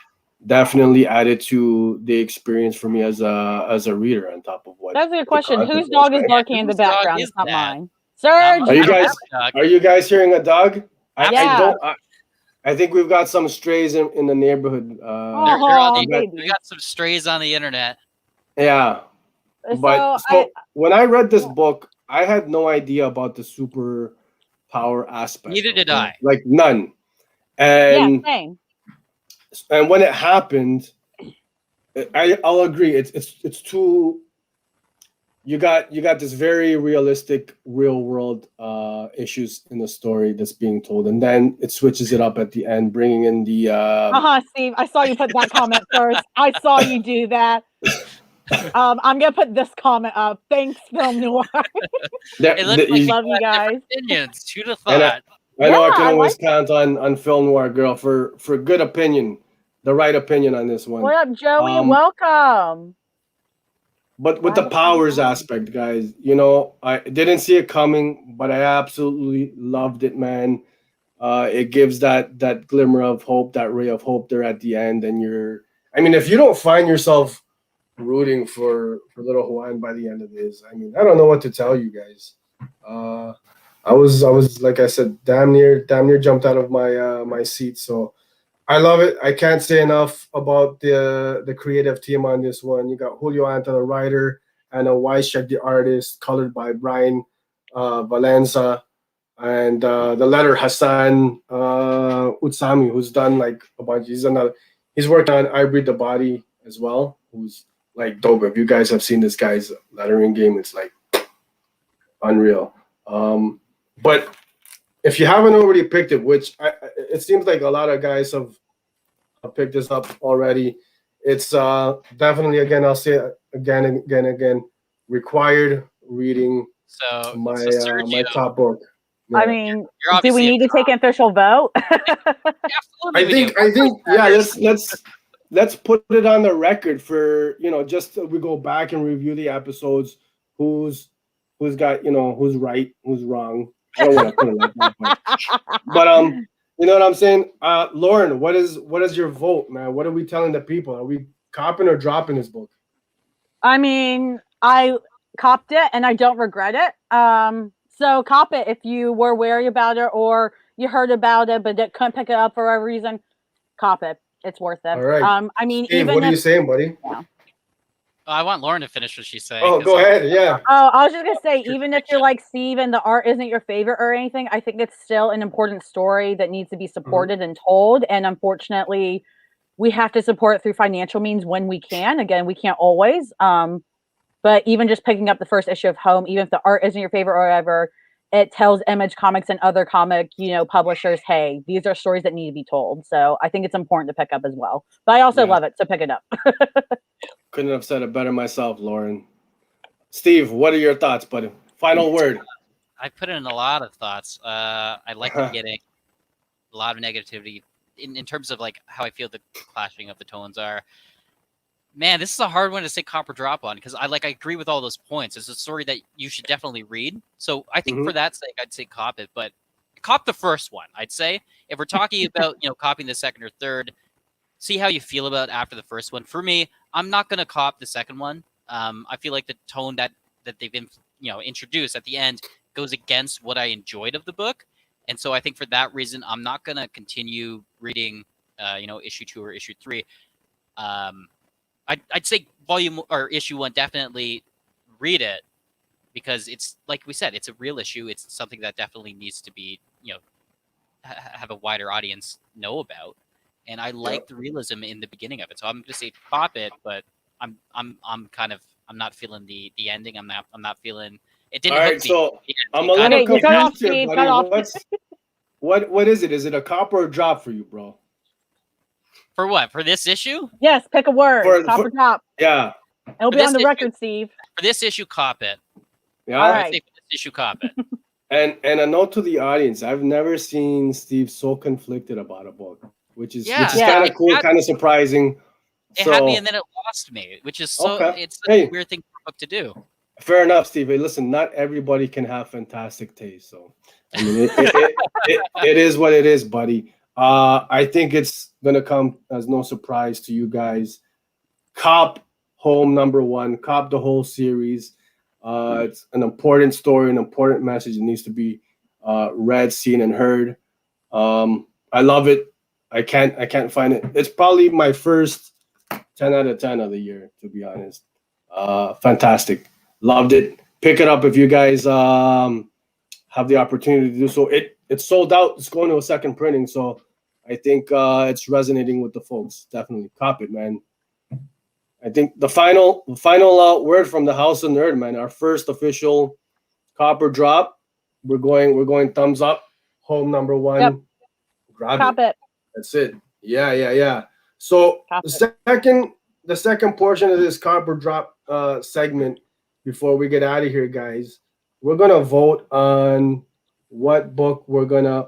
definitely added to the experience for me as a reader. On top of what, that's a good question. Whose dog is barking in the background? It's not mine. Serge, are you guys hearing a dog? Yeah. I think we've got some strays in the neighborhood. We got some strays on the internet. Yeah. But so when I read this book, I had no idea about the super power aspect. Neither did I. Like none. And same. and when it happened, I'll agree. It's too. You got this very realistic, real world issues in the story that's being told, and then it switches it up at the end, bringing in the. Steve, I saw you put that comment first. I saw you do that. I'm gonna put this comment up. Thanks, Film Noir. It looks like love you guys. Opinions. Who'd have And thought? I know I can I always count on Film Noir Girl for good opinion, the right opinion on this one. What up, Joey? Welcome. But with the powers aspect, guys, I didn't see it coming, but I absolutely loved it, man. It gives that glimmer of hope, that ray of hope there at the end, and if you don't find yourself rooting for little Hawaiian by the end of this, I don't know what to tell you guys. I was like I said, damn near jumped out of my seat. So I love it. I can't say enough about the creative team on this one. You got Julio Anta, the writer, and Wyshek, the artist, colored by Brian Valenza, and the letter Hassan Utsami, who's done like a bunch. He's working on I Breed the Body as well, who's like dope. If you guys have seen this guy's lettering game, it's like unreal. But if you haven't already picked it, which it seems like a lot of guys have picked this up already, it's definitely, again, I'll say it again, required reading. So my Sergio, top book. Yeah. I mean, do we need to take an official vote? I think yeah. Let's put it on the record for just we go back and review the episodes. Who's got who's right, who's wrong. I don't want to put it like that, but you know what I'm saying. Lauren, what is your vote, man? What are we telling the people? Are we copping or dropping this book? I mean, I copped it and I don't regret it. So cop it if you were wary about it or you heard about it but couldn't pick it up for a reason. Cop it. It's worth it. All right. Steve, even what are you saying, buddy? Yeah. I want Lauren to finish what she's saying. Oh, go ahead. Yeah. Oh, I was just gonna say, even if you're like Steve and the art isn't your favorite or anything, I think it's still an important story that needs to be supported and told. And unfortunately, we have to support it through financial means when we can. Again, we can't always. But even just picking up the first issue of Home, even if the art isn't your favorite or whatever, it tells Image Comics and other comic, publishers, hey, these are stories that need to be told. So I think it's important to pick up as well. But I also love it, so pick it up. Couldn't have said it better myself, Lauren. Steve, what are your thoughts, buddy? Final word. I put in a lot of thoughts. I like getting a lot of negativity in terms of like how I feel the clashing of the tones are. Man, this is a hard one to say cop or drop on because I agree with all those points. It's a story that you should definitely read. So I think for that sake, I'd say cop it, but cop the first one. I'd say if we're talking about copying the second or third, see how you feel about after the first one. For me, I'm not gonna cop the second one. I feel like the tone that they've been introduced at the end goes against what I enjoyed of the book, and so I think for that reason, I'm not gonna continue reading issue 2 or issue 3. I'd say volume or issue 1 definitely read it because it's like we said, it's a real issue. It's something that definitely needs to be have a wider audience know about. And I like the realism in the beginning of it, so I'm gonna say pop it. But I'm not feeling the ending. I'm not feeling it. Didn't. All right, so I'm a little confused here, buddy. What is it? Is it a cop or a drop for you, bro? For what? For this issue? Yes, pick a word. Cop or drop. Yeah. It'll be on the record, Steve. For this issue, cop it. Yeah. All right. For this issue, cop it. And a note to the audience: I've never seen Steve so conflicted about a book, which is kind of cool, kind of surprising. It had me, and then it lost me, which is it's such a weird thing for a book to do. Fair enough, Steve. Hey, listen, not everybody can have fantastic taste, so I mean, it is what it is, buddy. I think it's gonna come as no surprise to you guys. Cop Home #1, cop the whole series. It's an important story, an important message. It needs to be read, seen, and heard. I love it. I can't find it. It's probably my first 10 out of 10 of the year, to be honest. Fantastic. Loved it. Pick it up if you guys have the opportunity to do so. It's sold out. It's going to a second printing, so I think it's resonating with the folks. Definitely, cop it, man. I think the final word from the House of Nerd, man. Our first official copper drop. We're going thumbs up. Home number one. Yep. Grab Cop it. it. That's it. Yeah. So Cop the second portion of this copper drop segment, before we get out of here, guys, we're gonna vote on what book we're gonna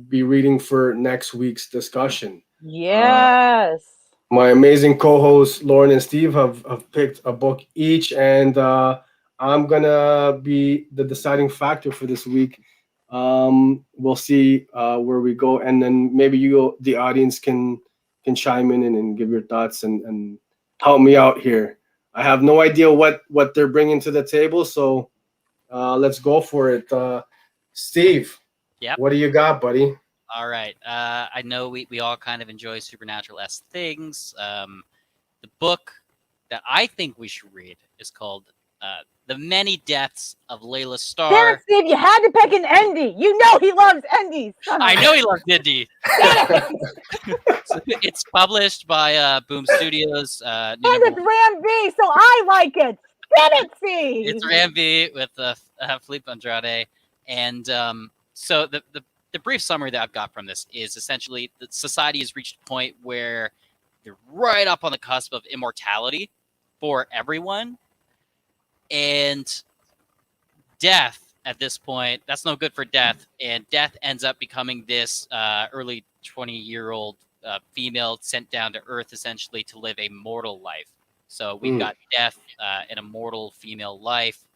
be reading for next week's discussion. Yes. My amazing co-hosts Lauren and Steve have picked a book each, and I'm gonna be the deciding factor for this week. We'll see where we go, and then maybe the audience, can chime in and give your thoughts and help me out here. I have no idea what they're bringing to the table, so let's go for it. Steve, Yep. what do you got, buddy? All right. I know we all kind of enjoy supernatural-esque things. The book that I think we should read is called The Many Deaths of Leila Damn Starr. it, Steve, you had to pick an Indy. You know he loves Indies. I know he loves Indy. So it's published by Boom Studios. And it's Ram V, so I like it. Damn it, Steve. It's Ram V with Felipe Andrade. And so the brief summary that I've got from this is essentially that society has reached a point where they're right up on the cusp of immortality for everyone. And death at this point, that's no good for death. And death ends up becoming this early 20-year-old female sent down to Earth essentially to live a mortal life. So we've got death, an immortal female life,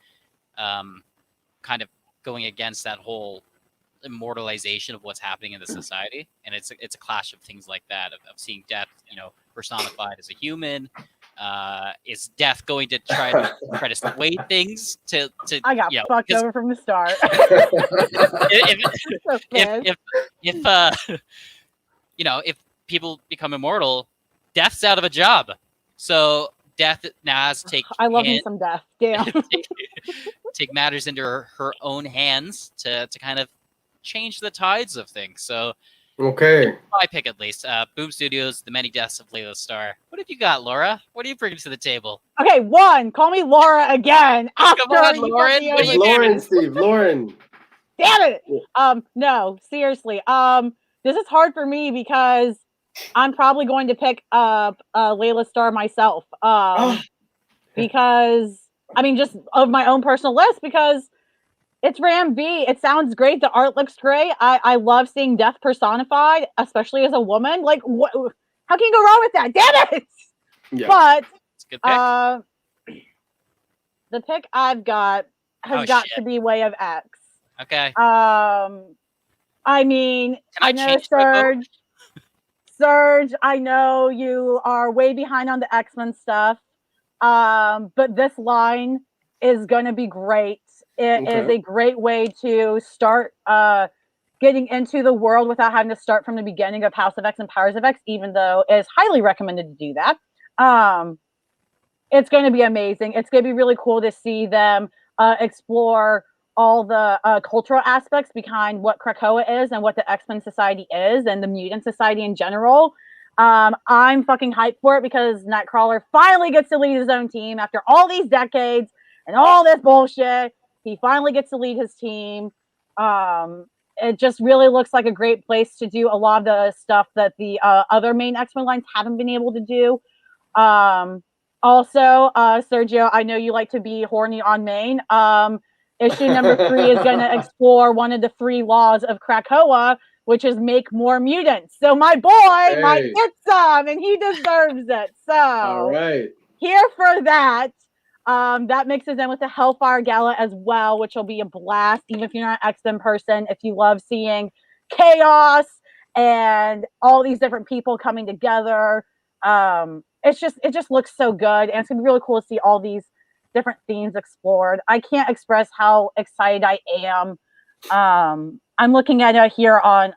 kind of going against that whole immortalization of what's happening in the society. And it's a clash of things like that, of seeing death, personified as a human. Is death going to try to sway things to I got fucked over from the start. If people become immortal, death's out of a job. So death now has to take. I love me some death. Damn. take matters into her own hands to kind of change the tides of things. So okay, my pick at least. Boom Studios, The Many Deaths of Leila Starr. What have you got, Laura? What are you bringing to the table? Okay, call me Laura again. Come on, Lauren. What are you Lauren, doing? Steve, Lauren. Damn it. No, seriously. This is hard for me because I'm probably going to pick up Leila Starr myself. Because just of my own personal list, because it's Ram V. It sounds great. The art looks great. I love seeing death personified, especially as a woman. Like, what? How can you go wrong with that? Damn it! Yeah. But It's a good pick. the pick I've got has got to be Way of X. Okay. I know Serge, I know you are way behind on the X-Men stuff. But this line is going to be great. It is a great way to start getting into the world without having to start from the beginning of House of X and Powers of X, even though it's highly recommended to do that. It's going to be amazing. It's going to be really cool to see them explore all the cultural aspects behind what Krakoa is and what the X-Men Society is and the Mutant Society in general. I'm fucking hyped for it because Nightcrawler finally gets to lead his own team after all these decades and all this bullshit. He finally gets to lead his team. It just really looks like a great place to do a lot of the stuff that the other main X-Men lines haven't been able to do. Also, Sergio, I know you like to be horny on main. Issue number 3 is going to explore one of the 3 laws of Krakoa, which is make more mutants. So my boy might get some, and he deserves it. So all right, here for that. That mixes in with the Hellfire Gala as well, which will be a blast, even if you're not an X-Men person. If you love seeing chaos and all these different people coming together, it just looks so good, and it's gonna be really cool to see all these different themes explored. I can't express how excited I am. I'm looking at it here on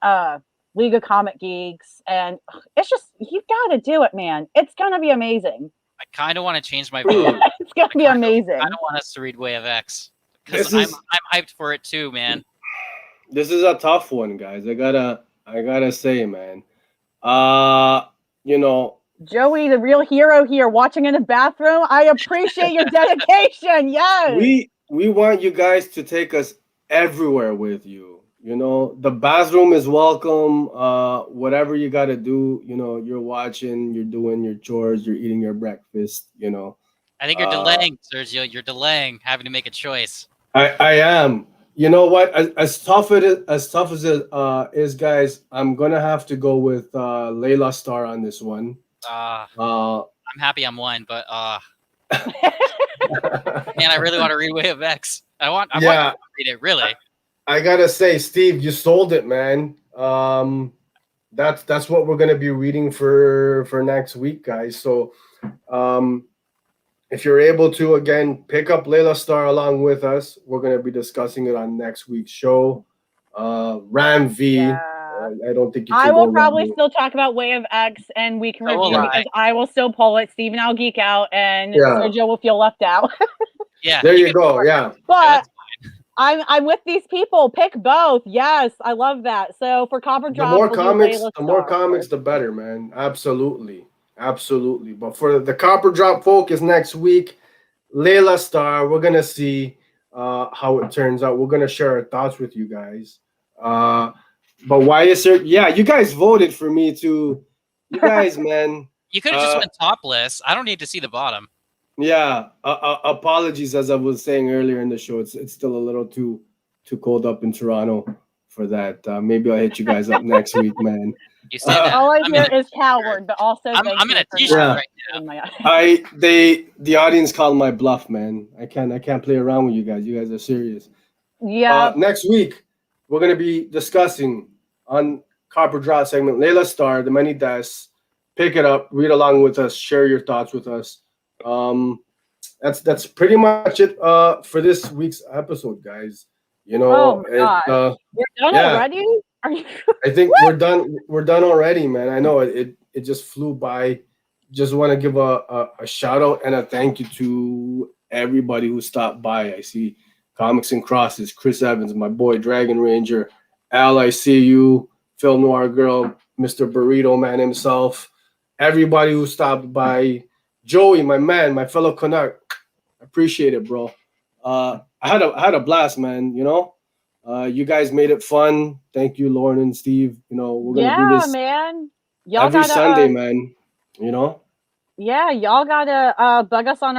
League of Comic Geeks, and it's just, you gotta do it, man. It's gonna be amazing. I kind of want to change my vote. It's gonna be amazing. I don't want us to read Way of X because I'm hyped for it too, man. This is a tough one, guys. I gotta say, man. You know, Joey, the real hero here, watching in the bathroom. I appreciate your dedication. Yes. we want you guys to take us everywhere with you. You know, the bathroom is welcome. Whatever you got to do, you know, you're watching, you're doing your chores, you're eating your breakfast. You know, I think you're delaying, Sergio. You're delaying having to make a choice. I am. You know what? As tough it is, as tough as it is, guys, I'm gonna have to go with Layla Star on this one. I'm happy I'm one, but man, I really want to read Way of X. I want to read it, really. I gotta say, Steve, you sold it, man. That's what we're gonna be reading for next week, guys. So, if you're able to again pick up Layla Star along with us, we're gonna be discussing it on next week's show. Ram V. Yeah. I don't think you I can will go probably wrong. still talk about Way of X, and we can So will review it I. because I will still pull it. Steve and I'll geek out, and Yeah. Sergio will feel left out. Yeah. There you go. Yeah. But I'm with these people. Pick both. Yes, I love that. So for Copper The Drop, more we'll do comics, Layla the more Star. comics, the better, man. Absolutely, absolutely. But for the Copper Drop focus next week, Layla Star, we're gonna see how it turns out. We're gonna share our thoughts with you guys. But why is there? Yeah, you guys voted for me to. You guys, man. You could have just went topless. I don't need to see the bottom. Yeah. Apologies, as I was saying earlier in the show. It's still a little too cold up in Toronto for that. Maybe I'll hit you guys up next week, man. You say that. All I hear is coward, but also I'm in a t-shirt right now. The audience called my bluff, man. I can't play around with you guys. You guys are serious. Yeah. Next week we're gonna be discussing on Copper Drop segment Layla Star, The Many Deaths. Pick it up, read along with us, share your thoughts with us. That's pretty much it for this week's episode, guys. You know, we're done already. Are you? I think we're done. We're done already, man. I know it just flew by. Just want to give a shout out and a thank you to everybody who stopped by. I see Comics and Crosses, Chris Evans, my boy Dragon Ranger, Al, I see you, Phil Noir Girl, Mr. Burrito Man himself, everybody who stopped by, Joey, my man, my fellow Canuck. Appreciate it, bro. I had a blast, man. You know. You guys made it fun. Thank you, Lauren and Steve. You know, we're gonna do this man. Y'all every gotta, Sunday, man. You know? Yeah, y'all gotta bug us on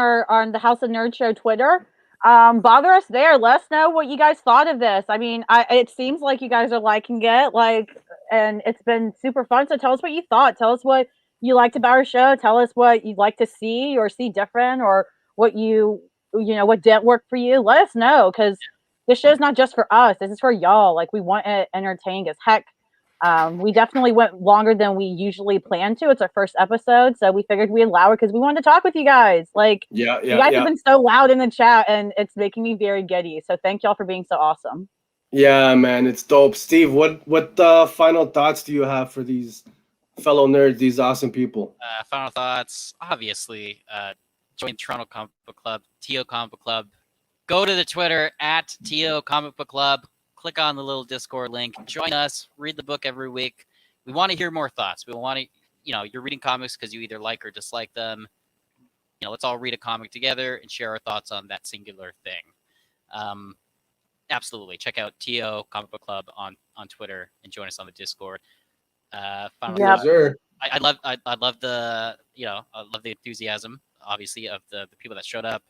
the House of Nerd Show Twitter. Bother us there. Let us know what you guys thought of this. I mean, it seems like you guys are liking it, and it's been super fun. So tell us what you thought. Tell us what you liked about our show. Tell us what you'd like to see or see different, or what what didn't work for you. Let us know, because this show's not just for us. This is for y'all. Like, we want it entertaining as heck. We definitely went longer than we usually plan to. It's our first episode, so we figured we'd allow it because we wanted to talk with you guys. You guys have been so loud in the chat, and it's making me very giddy. So thank y'all for being so awesome. Yeah, man, it's dope. Steve, what final thoughts do you have for these fellow nerds, these awesome people? Final thoughts, obviously, join Toronto Comic Book Club, TO Comic Book Club. Go to the Twitter at TO Comic Book Club. Click on the little Discord link. Join us. Read the book every week. We want to hear more thoughts. We want to, you're reading comics because you either like or dislike them. Let's all read a comic together and share our thoughts on that singular thing. Absolutely. Check out TO Comic Book Club on Twitter and join us on the Discord. Final thoughts. I love the enthusiasm, obviously, of the people that showed up.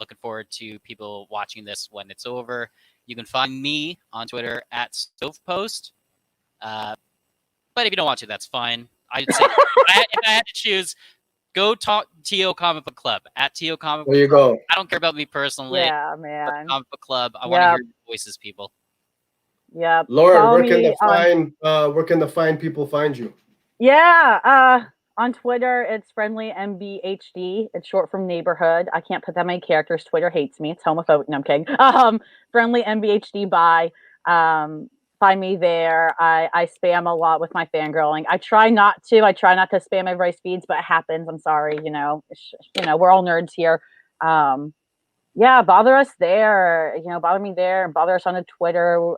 Looking forward to people watching this when it's over. You can find me on Twitter at Stovepost. But if you don't want to, that's fine. I'd say if I had to choose, go talk TO Comic Book Club at TO Comic Book Club. There you go. I don't care about me personally. Yeah, man. Comic Book Club. I want to hear your voices, people. Yeah. Laura, where can the fine people find you? Yeah. On Twitter, it's friendly MBHD. It's short from neighborhood. I can't put that many characters. Twitter hates me. It's homophobic. No, I'm kidding. Friendly MBHD. Bye. Find me there. I spam a lot with my fangirling. I try not to spam everybody's feeds, but it happens. I'm sorry. We're all nerds here. Bother us there. Bother me there. Bother us on the Twitter.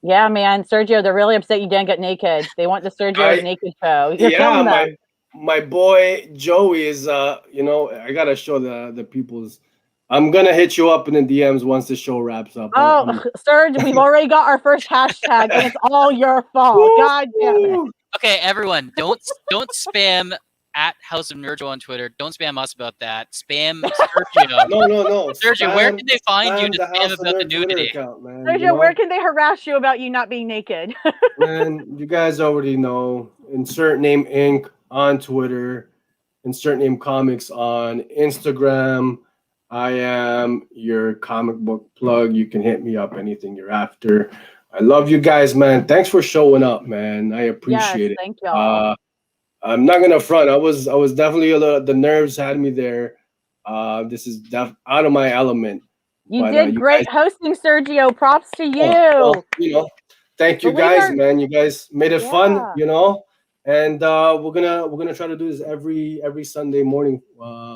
Yeah, man, Sergio, they're really upset you didn't get naked. They want the Sergio's naked show. You're Yeah, killing them. my boy Joey is you know, I gotta show the people's. I'm gonna hit you up in the DMs once the show wraps up. Oh, Serge, we've already got our first hashtag, and it's all your fault. God damn it. Okay, everyone, don't spam at House of Nerjo on Twitter. Don't spam us about that. Spam Sergio. No. Sergio, where can they find you to the spam House of about the Nerd Twitter nudity? account, man. Sergio, you know? where can they harass you about you not being naked? Man, you guys already know. Insert Name Inc. on Twitter. Insert Name Comics on Instagram. I am your comic book plug. You can hit me up anything you're after. I love you guys, man. Thanks for showing up, man. I appreciate it. Thank y'all. I'm not gonna front. I was definitely a little. The nerves had me there. This is out of my element. You did great hosting, Sergio. Props to you. Well, you know, thank you guys, man. You guys made it fun, you know. And we're gonna try to do this every Sunday morning.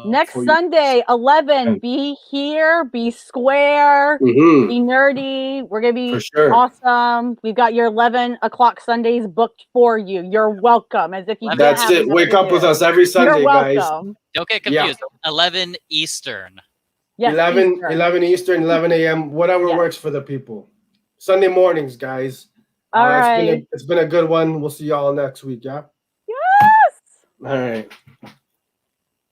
Next Sunday, 11. Be here, be square, be nerdy. We're gonna be awesome. We've got your 11 o'clock Sundays booked for you. You're welcome. As if you. That's it. Wake up with us every Sunday, guys. Don't get confused. 11 Eastern. Yes, 11 Eastern, 11 a.m. Whatever works for the people. Sunday mornings, guys. All right. It's been a good one. We'll see y'all next week. Yeah. Yes. All right.